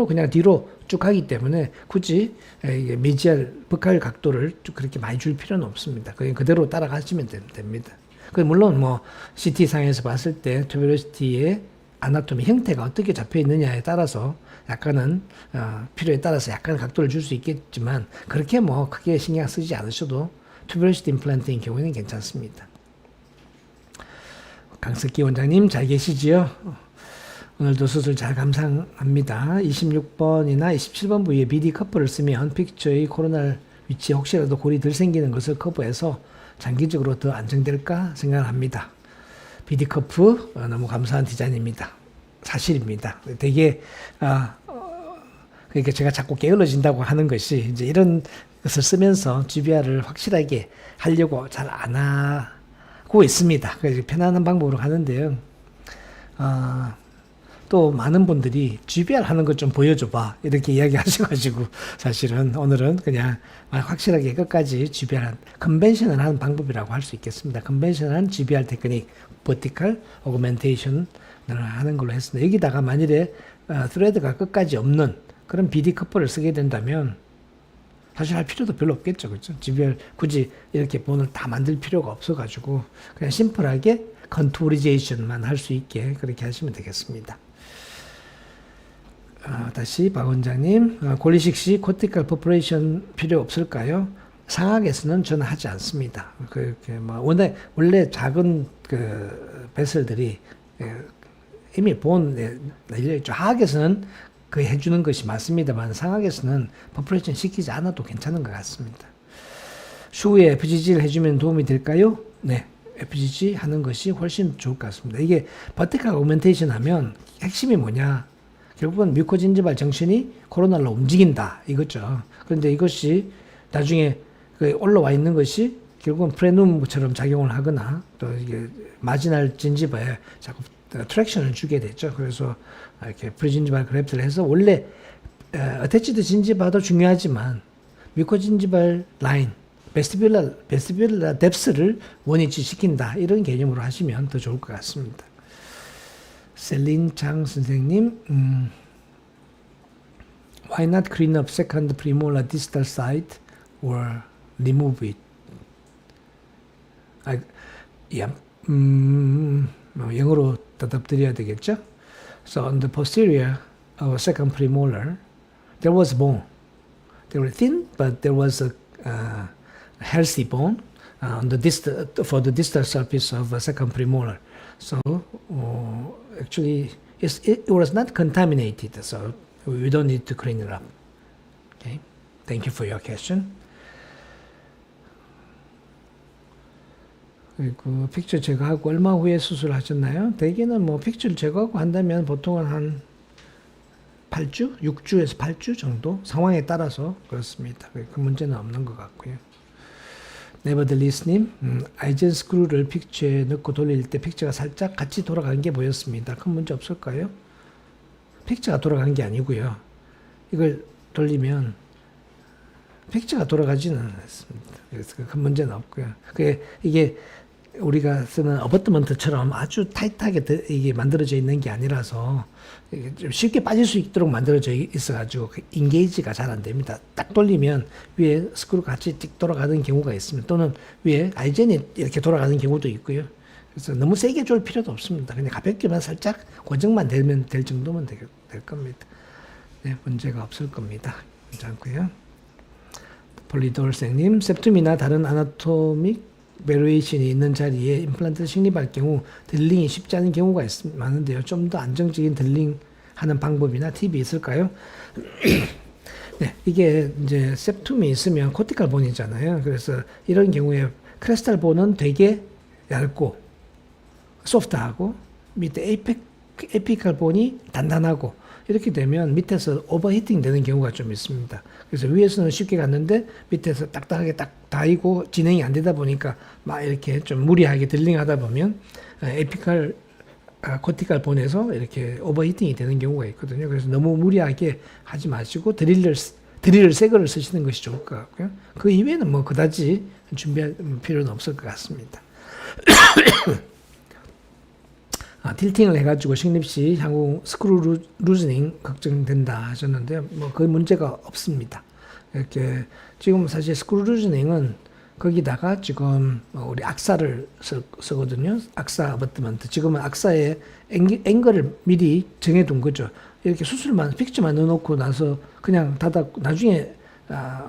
그냥 뒤로 쭉 가기 때문에 굳이 이게 미지알 버칼 각도를 쭉 그렇게 많이 줄 필요는 없습니다. 그냥 그대로 따라가시면 됩니다. 물론 뭐 CT 상에서 봤을 때 투베로시티의 아나토미 형태가 어떻게 잡혀 있느냐에 따라서 약간은 필요에 따라서 약간 각도를 줄 수 있겠지만 그렇게 뭐 크게 신경 쓰지 않으셔도 투베로시티 임플란트인 경우에는 괜찮습니다. 강석기 원장님 잘 계시지요? 오늘도 수술 잘 감상합니다. 26번이나 27번 부위에 BD 커프를 쓰면 픽처의 코로날 위치에 혹시라도 골이 덜 생기는 것을 커버해서 장기적으로 더 안정될까 생각을 합니다. BD 커프 너무 감사한 디자인입니다. 사실입니다. 되게 그러니까 제가 자꾸 게을러진다고 하는 것이 이제 이런 것을 쓰면서 GBR을 확실하게 하려고 잘 안 하고 있습니다. 그래서 편안한 방법으로 하는데요. 또 많은 분들이 GBR 하는 것 좀 보여줘봐 이렇게 이야기 하셔가지고 사실은 오늘은 그냥 확실하게 끝까지 GBR 컨벤셔널 하는 방법이라고 할 수 있겠습니다. 컨벤셔널한 GBR 테크닉 버티컬 오그멘테이션을 하는 걸로 했습니다. 여기다가 만일에 스레드가 끝까지 없는 그런 BD 커플을 쓰게 된다면 사실 할 필요도 별로 없겠죠. 그렇죠? GBR 굳이 이렇게 본을 다 만들 필요가 없어가지고 그냥 심플하게 컨투리제이션만 할 수 있게 그렇게 하시면 되겠습니다. 다시 박 원장님, 골리식 시 코티컬 퍼포레이션 필요 없을까요? 상악에서는 저는 하지 않습니다. 원래 작은 그 베슬들이 이미 본 하악에서는 그 해주는 것이 맞습니다만 상악에서는 퍼포레이션 시키지 않아도 괜찮은 것 같습니다. 추후에 FGG를 해주면 도움이 될까요? 네, FGG 하는 것이 훨씬 좋을 것 같습니다. 이게 버티컬 오그멘테이션 하면 핵심이 뭐냐? 결국은 뮤코진지발 정신이 코로날로 움직인다 이거죠. 그런데 이것이 나중에 올라와 있는 것이 결국은 프레눔처럼 작용을 하거나 또 이게 마지날 진지바에 자꾸 트랙션을 주게 되죠. 그래서 이렇게 프리진지발 그래프트를 해서 원래 어태치드 진지바도 중요하지만 뮤코진지발 라인 베스티뷸라 뎁스를 원위치 시킨다 이런 개념으로 하시면 더 좋을 것 같습니다. 셀린 장 선생님, why not clean up second premolar distal side or remove it? 영어로 대답드려야 되겠죠? So on the posterior of second premolar, there was bone. They were thin, but there was a healthy bone on the distal, for the distal surface of second premolar. So actually, it was not contaminated, so we don't need to clean it up. Okay, thank you for your question. 그리고 픽처 제거하고 얼마 후에 수술하셨나요? 대개는 뭐 픽처를 제거하고 한다면 보통은 한 8주, 6주에서 8주 정도 상황에 따라서 그렇습니다. 그 문제는 없는 것 같고요. 네버들리스님, 아이젠 스크루를 픽처에 넣고 돌릴 때 픽처가 살짝 같이 돌아간 게 보였습니다. 큰 문제 없을까요? 픽처가 돌아간 게 아니고요. 이걸 돌리면 픽처가 돌아가지는 않습니다. 그래서 큰 문제는 없고요. 이게 우리가 쓰는 어버트먼트처럼 아주 타이트하게 이게 만들어져 있는 게 아니라서 좀 쉽게 빠질 수 있도록 만들어져 있어가지고 인게이지가 잘 안 됩니다. 딱 돌리면 위에 스크루가 같이 띡 돌아가는 경우가 있습니다. 또는 위에 아이젠이 이렇게 돌아가는 경우도 있고요. 그래서 너무 세게 줄 필요도 없습니다. 그냥 가볍게만 살짝 고정만 되면 될 정도면 될 겁니다. 네, 문제가 없을 겁니다. 괜찮고요. 폴리돌생님, septum이나 다른 아나토믹 베리에이션이 있는 자리에 임플란트를 식립할 경우 딜링이 쉽지 않은 경우가 많은데요. 좀 더 안정적인 딜링하는 방법이나 팁이 있을까요? 네, 이게 이제 septum이 있으면 코티칼 본이잖아요. 그래서 이런 경우에 크레스탈 본은 되게 얇고 소프트하고 밑에 에피칼 본이 단단하고 이렇게 되면 밑에서 오버히팅 되는 경우가 좀 있습니다. 그래서 위에서는 쉽게 갔는데 밑에서 딱딱하게 딱 닿이고 진행이 안 되다 보니까 막 이렇게 좀 무리하게 드릴링하다 보면 코티칼 본에서 이렇게 오버히팅이 되는 경우가 있거든요. 그래서 너무 무리하게 하지 마시고 드릴을 새 거를 쓰시는 것이 좋을 것 같고요. 그 이외에는 뭐 그다지 준비할 필요는 없을 것 같습니다. 틸팅을 해가지고 식립시 향후 스크루 루즈닝 걱정된다 하셨는데 뭐 그 문제가 없습니다. 이렇게 지금 사실 스크루 루즈닝은 거기다가 지금 우리 악사를 쓰거든요. 악사 어버트먼트. 지금은 악사의 앵글을 미리 정해둔 거죠. 이렇게 픽처만 넣어놓고 나서 그냥 나중에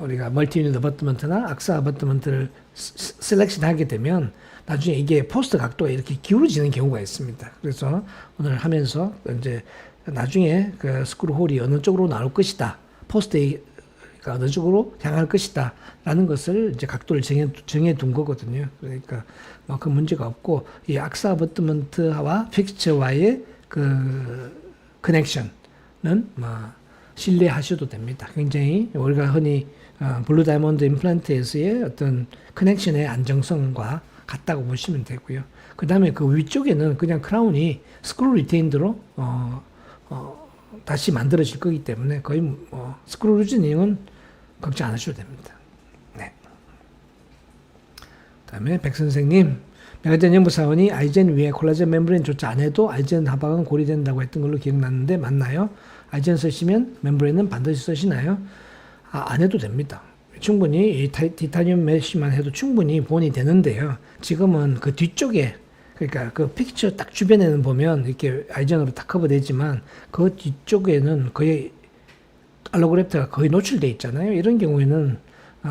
우리가 멀티 유닛 어버트먼트나 악사 어버트먼트를 셀렉션 하게 되면 나중에 이게 포스트 각도가 이렇게 기울어지는 경우가 있습니다. 그래서 오늘 하면서 이제 나중에 그 스크루 홀이 어느 쪽으로 나올 것이다. 포스트가 어느 쪽으로 향할 것이다. 라는 것을 이제 각도를 정해둔 거거든요. 그러니까 뭐 그 문제가 없고, 이 악사 어버트먼트와 픽처와의 그 커넥션은 뭐 신뢰하셔도 됩니다. 굉장히 우리가 흔히 블루 다이몬드 임플란트에서의 어떤 커넥션의 안정성과 같다고 보시면 되고요. 그 다음에 그 위쪽에는 그냥 크라운이 스크루 리테인드로 다시 만들어질 거기 때문에 거의 뭐 스크루 루즈닝은 걱정 안 하셔도 됩니다. 네. 그 다음에 백 선생님, 메가젠 연구사원이 아이젠 위에 콜라겐 멤브레인 조차 안 해도 아이젠 하방은 고리된다고 했던 걸로 기억나는데 맞나요? 아이젠 쓰시면 멤브레인은 반드시 쓰시나요? 안 해도 됩니다. 충분히 이 티타늄 메쉬만 해도 충분히 본이 되는데요. 지금은 그 뒤쪽에, 그러니까 그 픽처 딱 주변에는 보면 이렇게 아이젠으로 다 커버되지만 그 뒤쪽에는 거의 알로그래프트가 거의 노출돼 있잖아요. 이런 경우에는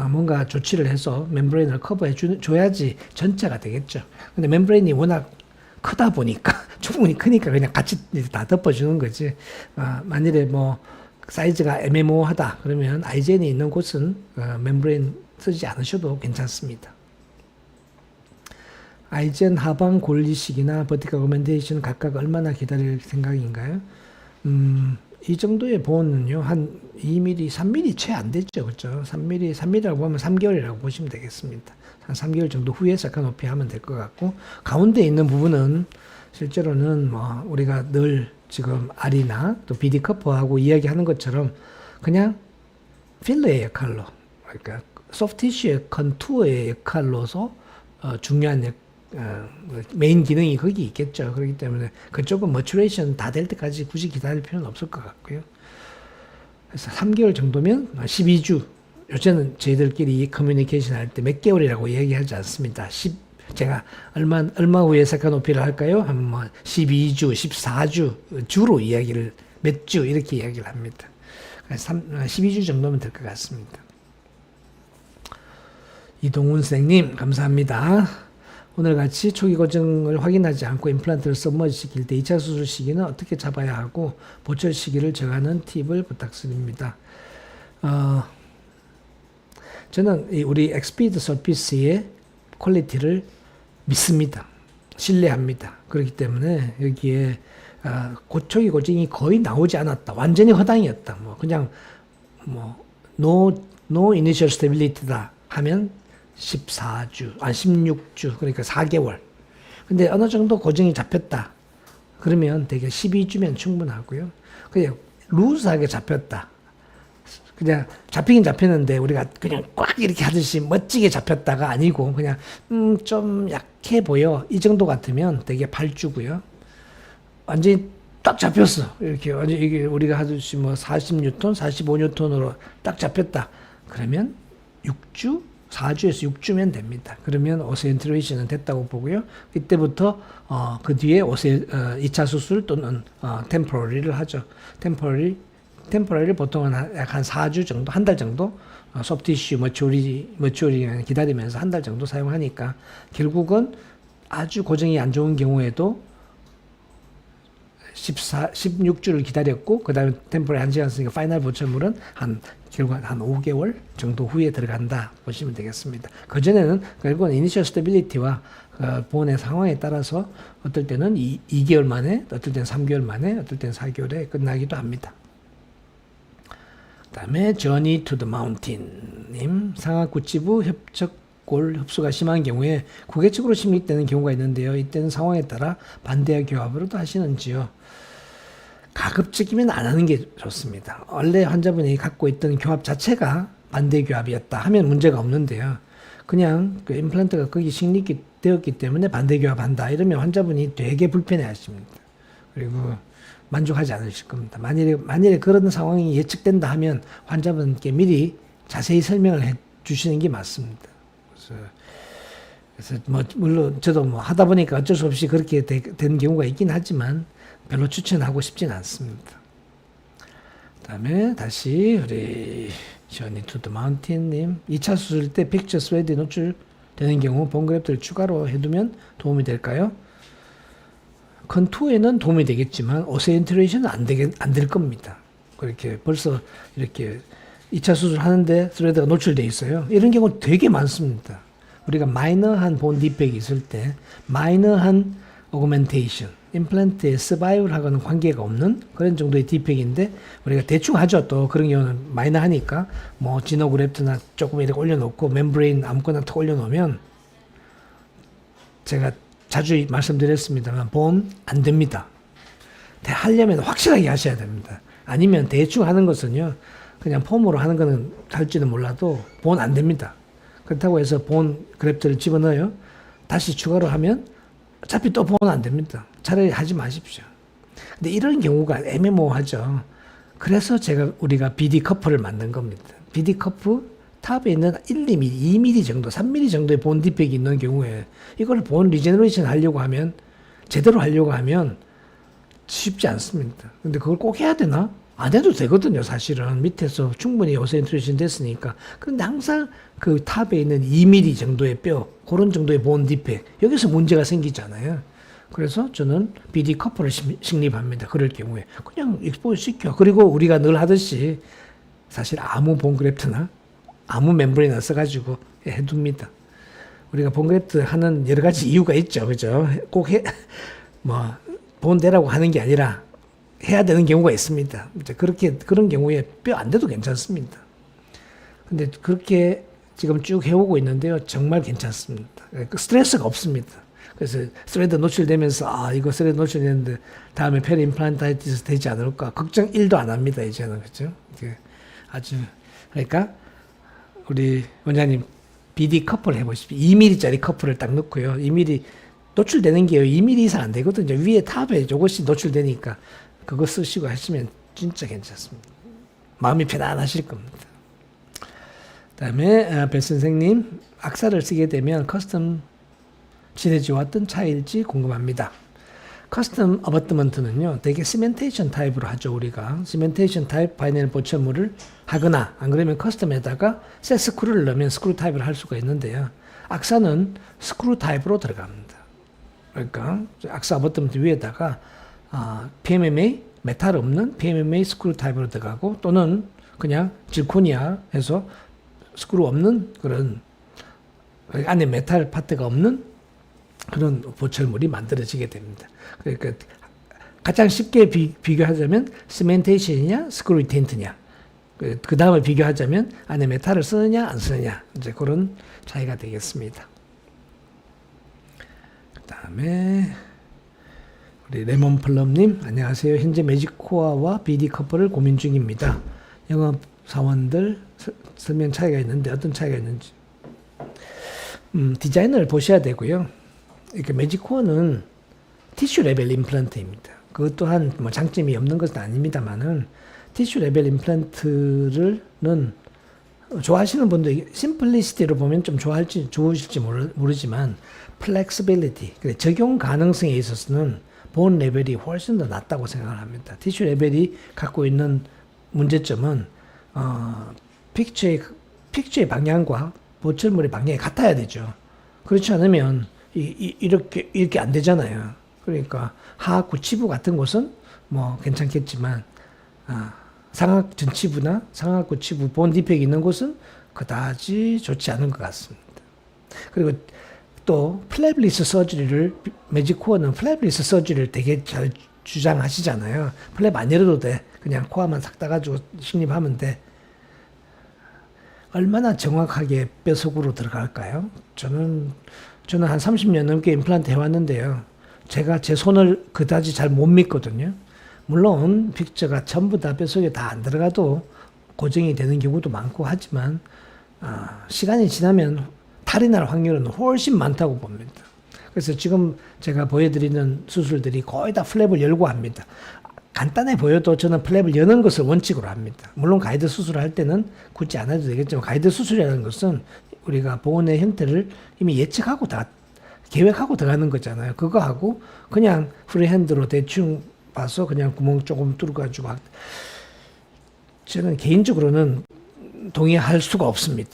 뭔가 조치를 해서 멤브레인을 커버해 줘야지 전체가 되겠죠. 근데 멤브레인이 워낙 크다 보니까 충분히 크니까 그냥 같이 다 덮어주는 거지. 만일에 뭐 사이즈가 애매모호하다 그러면 아이젠이 있는 곳은 멤브레인 쓰지 않으셔도 괜찮습니다. 아이젠 하방 골리식이나 버티컬 오멘테이션 각각 얼마나 기다릴 생각인가요? 이 정도의 보온은요, 한 2mm, 3mm 채 안 됐죠. 그렇죠? 3mm라고 하면 3개월이라고 보시면 되겠습니다. 한 3개월 정도 후에 색깔 높이 하면 될 것 같고, 가운데 있는 부분은 실제로는 뭐 우리가 늘 지금 알이나 또 BD 커퍼하고 이야기하는 것처럼 그냥 필러의 역할로, 그러니까 소프티쉬의 컨투어의 역할로서 중요한 메인 기능이 거기 있겠죠. 그렇기 때문에 그쪽은 머추레이션 다 될 때까지 굳이 기다릴 필요는 없을 것 같고요. 그래서 3개월 정도면 12주. 요새는 저희들끼리 커뮤니케이션 할 때 몇 개월이라고 얘기하지 않습니다. 제가 얼마 후에 색깔 높이를 할까요? 하면 뭐 12주, 14주 주로 이야기를 몇 주 이렇게 이야기를 합니다. 12주 정도면 될 것 같습니다. 이동훈 선생님 감사합니다. 오늘같이 초기 고정을 확인하지 않고 임플란트를 서머지시킬 때 2차 수술 시기는 어떻게 잡아야 하고 보철 시기를 정하는 팁을 부탁드립니다. 저는 우리 엑스피드 서피스의 퀄리티를 믿습니다. 신뢰합니다. 그렇기 때문에 여기에 초기 고정이 거의 나오지 않았다. 완전히 허당이었다. 그냥 no initial stability다 하면 14주, 16주, 그러니까 4개월. 근데 어느 정도 고정이 잡혔다. 그러면 되게 12주면 충분하고요. 그냥 루즈하게 잡혔다. 그냥 잡히긴 잡혔는데 우리가 그냥 꽉 이렇게 하듯이 멋지게 잡혔다가 아니고 그냥 좀 약해 보여. 이 정도 같으면 되게 8주고요. 완전히 딱 잡혔어. 이렇게 완전 이게 우리가 하듯이 40뉴턴, 45뉴턴으로 딱 잡혔다. 그러면 6주? 4주에서 6주면 됩니다. 그러면 오세인트레이션은 됐다고 보고요. 이때부터 그 뒤에 2차 수술 또는 템포러리를 하죠. 템포러리를 보통은 약 한 4주 정도, 한 달 정도 소프티슈 머추리 기다리면서 한 달 정도 사용하니까 결국은 아주 고정이 안 좋은 경우에도 16주를 기다렸고 그 다음에 템포러리 1시간 쓰니까 파이널 보철물은 결국 한 5개월 정도 후에 들어간다 보시면 되겠습니다. 그전에는 결국은 이니셜 스테빌리티와 본의 상황에 따라서 어떨 때는 2개월 만에, 어떨 때는 3개월 만에, 어떨 때는 4개월에 끝나기도 합니다. 그 다음에 Journey to the Mountain님, 상하구치부 협착골 흡수가 심한 경우에 구개측으로 침입되는 경우가 있는데요. 이때는 상황에 따라 반대와 교합으로도 하시는지요? 가급적이면 안 하는 게 좋습니다. 원래 환자분이 갖고 있던 교합 자체가 반대 교합이었다 하면 문제가 없는데요. 그냥 그 임플란트가 거기 식립되었기 때문에 반대 교합한다 이러면 환자분이 되게 불편해 하십니다. 그리고 만족하지 않으실 겁니다. 만일에 그런 상황이 예측된다 하면 환자분께 미리 자세히 설명을 해 주시는 게 맞습니다. 그래서 뭐 물론 저도 뭐 하다 보니까 어쩔 수 없이 그렇게 된 경우가 있긴 하지만 별로 추천하고 싶진 않습니다. 그다음에 다시 우리 Journey to the Mountain님, 2차 수술 때 픽처 스웨드 노출되는 경우 본그래프트를 추가로 해두면 도움이 될까요? 컨투어에는 도움이 되겠지만 오세인트레이션은 안 될 겁니다. 그렇게 벌써 이렇게 2차 수술 하는데 스레드가 노출돼 있어요. 이런 경우 되게 많습니다. 우리가 마이너한 본 디펙이 있을 때 마이너한 오그멘테이션, 임플란트의 서바이벌하고는 관계가 없는 그런 정도의 디펙인데 우리가 대충 하죠. 또 그런 경우는 마이너하니까 뭐 지노그래프트나 조금 이렇게 올려놓고 멤브레인 아무거나 탁 올려놓으면 제가 자주 말씀드렸습니다만 본 안 됩니다. 하려면 확실하게 하셔야 됩니다. 아니면 대충 하는 것은요. 그냥 폼으로 하는 거는 할지는 몰라도 본 안 됩니다. 그렇다고 해서 본 그래프트를 집어넣어요. 다시 추가로 하면 어차피 또 본 안 됩니다. 차라리 하지 마십시오. 근데 이런 경우가 애매모호하죠. 그래서 우리가 BD 커프를 만든 겁니다. BD 커프 탑에 있는 1mm, 2mm 정도, 3mm 정도의 본 디펙이 있는 경우에 이걸 본 리제너레이션 하려고 하면 제대로 하려고 하면 쉽지 않습니다. 근데 그걸 꼭 해야 되나? 안 해도 되거든요, 사실은. 밑에서 충분히 오세인트레이션 됐으니까. 그런데 항상 그 탑에 있는 2mm 정도의 뼈, 그런 정도의 본 디펙, 여기서 문제가 생기잖아요. 그래서 저는 BD 커프를 식립합니다. 그럴 경우에. 그냥 익스포즈 시켜. 그리고 우리가 늘 하듯이 사실 아무 본 그래프트나 아무 멤브레인을 써가지고 해둡니다. 우리가 본 그래프트 하는 여러 가지 이유가 있죠. 그죠? 꼭 본대라고 하는 게 아니라 해야 되는 경우가 있습니다. 그런 경우에 뼈 안 돼도 괜찮습니다. 근데 그렇게 지금 쭉 해오고 있는데요. 정말 괜찮습니다. 스트레스가 없습니다. 그래서 스레드 노출되면서 이거 스레드 노출되는데 다음에 페리 임플란타이티스 되지 않을까 걱정 1도 안 합니다. 이제는. 그죠? 아주 그러니까 우리 원장님 BD 커플 해보십시오. 2mm짜리 커플을 딱 넣고요. 2mm 노출되는 게요. 2mm 이상 안 되거든요. 위에 탑에 조금씩 노출되니까 그거 쓰시고 하시면 진짜 괜찮습니다. 마음이 편안하실 겁니다. 그다음에 배 선생님, 악사를 쓰게 되면 커스텀 지내지와 어떤 차이일지 궁금합니다. 커스텀 어버트먼트는요, 되게 시멘테이션 타입으로 하죠. 우리가 시멘테이션 타입 바이닐 보철물을 하거나 안 그러면 커스텀에다가 셋 스크루를 넣으면 스크루 타입을 할 수가 있는데요. 악사는 스크루 타입으로 들어갑니다. 그러니까 악사 어버트먼트 위에다가 PMMA 메탈 없는 PMMA 스크루 타입으로 들어가고 또는 그냥 질코니아 해서 스크루 없는 그런 안에 메탈 파트가 없는 그런 보철물이 만들어지게 됩니다. 그러니까 가장 쉽게 비교하자면 시멘테이션이냐 스크루 리텐트냐 그 다음에 비교하자면 안에 메탈을 쓰느냐 안 쓰느냐 이제 그런 차이가 되겠습니다. 그 다음에 우리 레몬플럼님 안녕하세요. 현재 매직코어와 BD 커플을 고민 중입니다. 영업 사원들 설명 차이가 있는데 어떤 차이가 있는지 디자인을 보셔야 되고요. 이렇게 매직코어는 티슈 레벨 임플란트입니다. 그것 또한 뭐 장점이 없는 것은 아닙니다만은 티슈 레벨 임플란트는 좋아하시는 분들 심플리시티로 보면 좀 좋으실지 모르지만 플렉시빌리티, 적용 가능성에 있어서는 본 레벨이 훨씬 더 낫다고 생각을 합니다. 티슈 레벨이 갖고 있는 문제점은 픽처의 방향과 보철물의 방향이 같아야 되죠. 그렇지 않으면 이렇게 안 되잖아요. 그러니까 하구치부 같은 곳은 뭐 괜찮겠지만 상악 전치부나 상악구치부 본 디펙이 있는 곳은 그다지 좋지 않은 것 같습니다. 그리고 또 플랩리스 서저리를 매직코어는 플랩리스 서저리를 되게 잘 주장하시잖아요. 플랩 안 열어도 돼. 그냥 코어만 싹 따가지고 식립하면 돼. 얼마나 정확하게 뼈 속으로 들어갈까요? 저는 한 30년 넘게 임플란트 해왔는데요. 제가 제 손을 그다지 잘 못 믿거든요. 물론 픽처가 전부 다 뼈 속에 다 안 들어가도 고정이 되는 경우도 많고 하지만 시간이 지나면 탈이 날 확률은 훨씬 많다고 봅니다. 그래서 지금 제가 보여드리는 수술들이 거의 다 플랩을 열고 합니다. 간단해 보여도 저는 플랩을 여는 것을 원칙으로 합니다. 물론 가이드 수술을 할 때는 굳이 안 해도 되겠지만 가이드 수술이라는 것은 우리가 보온의 형태를 이미 예측하고 다 계획하고 들어가는 거잖아요. 그거 하고 그냥 프리핸드로 대충 봐서 그냥 구멍 조금 뚫어가지고 저는 개인적으로는 동의할 수가 없습니다.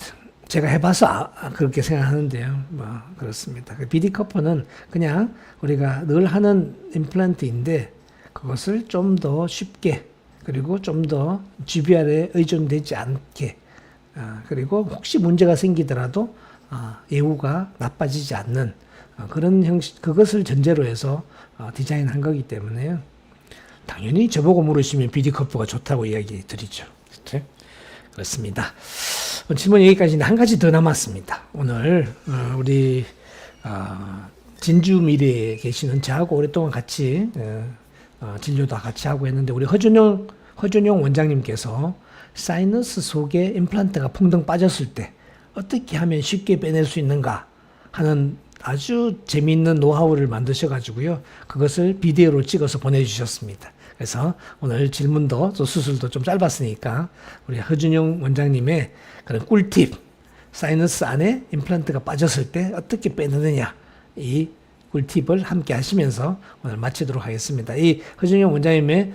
제가 해봐서 그렇게 생각하는데요. 뭐 그렇습니다. BD 커퍼는 그냥 우리가 늘 하는 임플란트인데 그것을 좀 더 쉽게 그리고 좀 더 GBR에 의존되지 않게 그리고 혹시 문제가 생기더라도 예후가 나빠지지 않는 그런 형식 그것을 전제로 해서 디자인한 거기 때문에요. 당연히 저보고 물으시면 BD 커퍼가 좋다고 이야기 드리죠. 그렇죠? 그렇습니다. 질문 여기까지인데 한 가지 더 남았습니다. 오늘 우리 진주 미래에 계시는 저하고 오랫동안 같이 진료도 같이 하고 했는데 우리 허준용 원장님께서 사이너스 속에 임플란트가 퐁덩 빠졌을 때 어떻게 하면 쉽게 빼낼 수 있는가 하는 아주 재미있는 노하우를 만드셔가지고요. 그것을 비디오로 찍어서 보내주셨습니다. 그래서 오늘 질문도 또 수술도 좀 짧았으니까 우리 허준용 원장님의 그런 꿀팁, 사이너스 안에 임플란트가 빠졌을 때 어떻게 빼내느냐 이 꿀팁을 함께 하시면서 오늘 마치도록 하겠습니다. 이 허준용 원장님의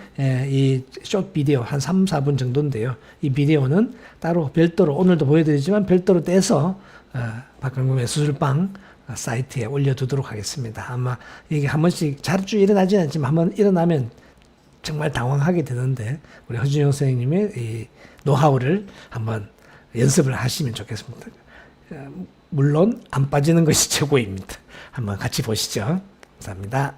이 숏 비디오 한 3, 4분 정도인데요. 이 비디오는 따로 별도로 오늘도 보여드리지만 별도로 떼서 박강범의 수술방 사이트에 올려두도록 하겠습니다. 아마 이게 한 번씩 자주 일어나지는 않지만 한번 일어나면 정말 당황하게 되는데 우리 허준용 선생님의 이 노하우를 한번 연습을 하시면 좋겠습니다. 물론 안 빠지는 것이 최고입니다. 한번 같이 보시죠. 감사합니다.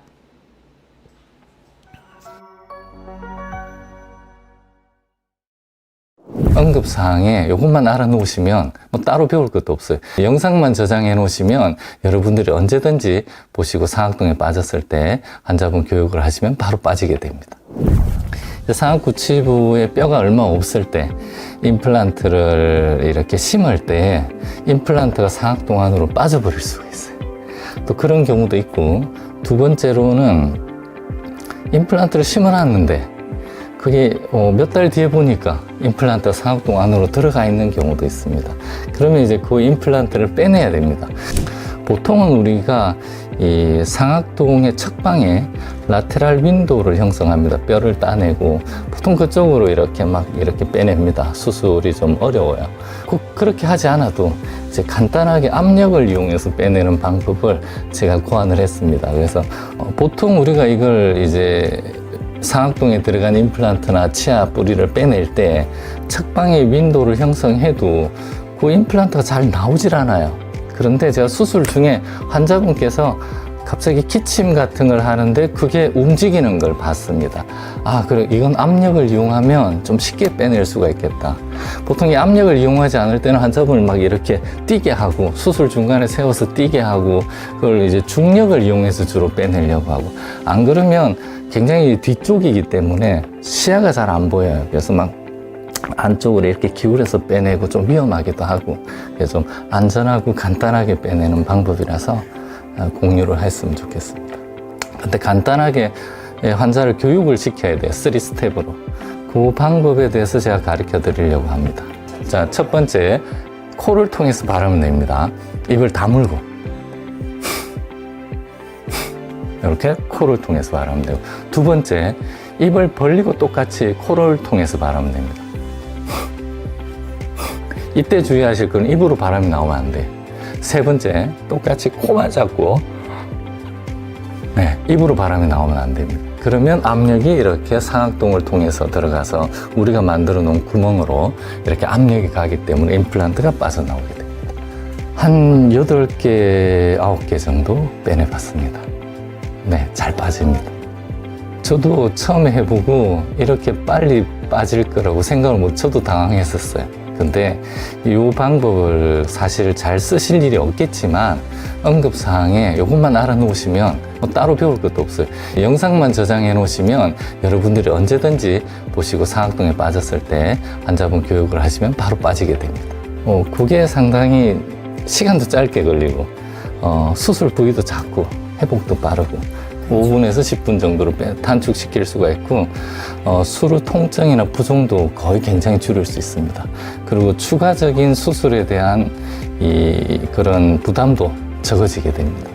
언급사항에 이것만 알아놓으시면 뭐 따로 배울 것도 없어요. 영상만 저장해 놓으시면 여러분들이 언제든지 보시고 상악동에 빠졌을 때 환자분 교육을 하시면 바로 빠지게 됩니다. 상악구치부에 뼈가 얼마 없을 때 임플란트를 이렇게 심을 때 임플란트가 상악동 안으로 빠져버릴 수가 있어요. 또 그런 경우도 있고, 두 번째로는 임플란트를 심어놨는데 그게 몇 달 뒤에 보니까 임플란트가 상악동 안으로 들어가 있는 경우도 있습니다. 그러면 이제 그 임플란트를 빼내야 됩니다. 보통은 우리가 이 상악동의 측방에 라테랄 윈도우를 형성합니다. 뼈를 따내고 보통 그쪽으로 이렇게 빼냅니다. 수술이 좀 어려워요. 꼭 그렇게 하지 않아도 이제 간단하게 압력을 이용해서 빼내는 방법을 제가 고안을 했습니다. 그래서 보통 우리가 이걸 이제 상악동에 들어간 임플란트나 치아 뿌리를 빼낼 때 측방에 윈도우를 형성해도 그 임플란트가 잘 나오질 않아요. 그런데 제가 수술 중에 환자분께서 갑자기 기침 같은 걸 하는데 그게 움직이는 걸 봤습니다. 그래, 이건 압력을 이용하면 좀 쉽게 빼낼 수가 있겠다. 보통 이 압력을 이용하지 않을 때는 환자분을 막 이렇게 뛰게 하고 수술 중간에 세워서 뛰게 하고 그걸 이제 중력을 이용해서 주로 빼내려고 하고, 안 그러면 굉장히 뒤쪽이기 때문에 시야가 잘 안 보여요. 그래서 막 안쪽으로 이렇게 기울여서 빼내고 좀 위험하기도 하고, 그래서 좀 안전하고 간단하게 빼내는 방법이라서 공유를 했으면 좋겠습니다. 근데 간단하게 환자를 교육을 시켜야 돼요. 3스텝으로. 그 방법에 대해서 제가 가르쳐 드리려고 합니다. 자, 첫 번째, 코를 통해서 바람을 냅니다. 입을 다물고 이렇게 코를 통해서 바람을 내고, 두 번째, 입을 벌리고 똑같이 코를 통해서 바람을 냅니다. 이때 주의하실 건 입으로 바람이 나오면 안 돼요. 세 번째, 똑같이 코만 잡고 입으로 바람이 나오면 안 됩니다. 그러면 압력이 이렇게 상악동을 통해서 들어가서 우리가 만들어 놓은 구멍으로 이렇게 압력이 가기 때문에 임플란트가 빠져나오게 됩니다. 한 8개, 9개 정도 빼내봤습니다. 네, 잘 빠집니다. 저도 처음에 해보고 이렇게 빨리 빠질 거라고 생각을 못, 저도 당황했었어요. 근데 이 방법을 사실 잘 쓰실 일이 없겠지만 응급사항에 이것만 알아놓으시면 뭐 따로 배울 것도 없어요. 영상만 저장해 놓으시면 여러분들이 언제든지 보시고 상악동에 빠졌을 때 환자분 교육을 하시면 바로 빠지게 됩니다. 그게 상당히 시간도 짧게 걸리고 수술 부위도 작고 회복도 빠르고 5분에서 10분 정도로 단축시킬 수가 있고 수루 통증이나 부종도 거의 굉장히 줄일 수 있습니다. 그리고 추가적인 수술에 대한 그런 부담도 적어지게 됩니다.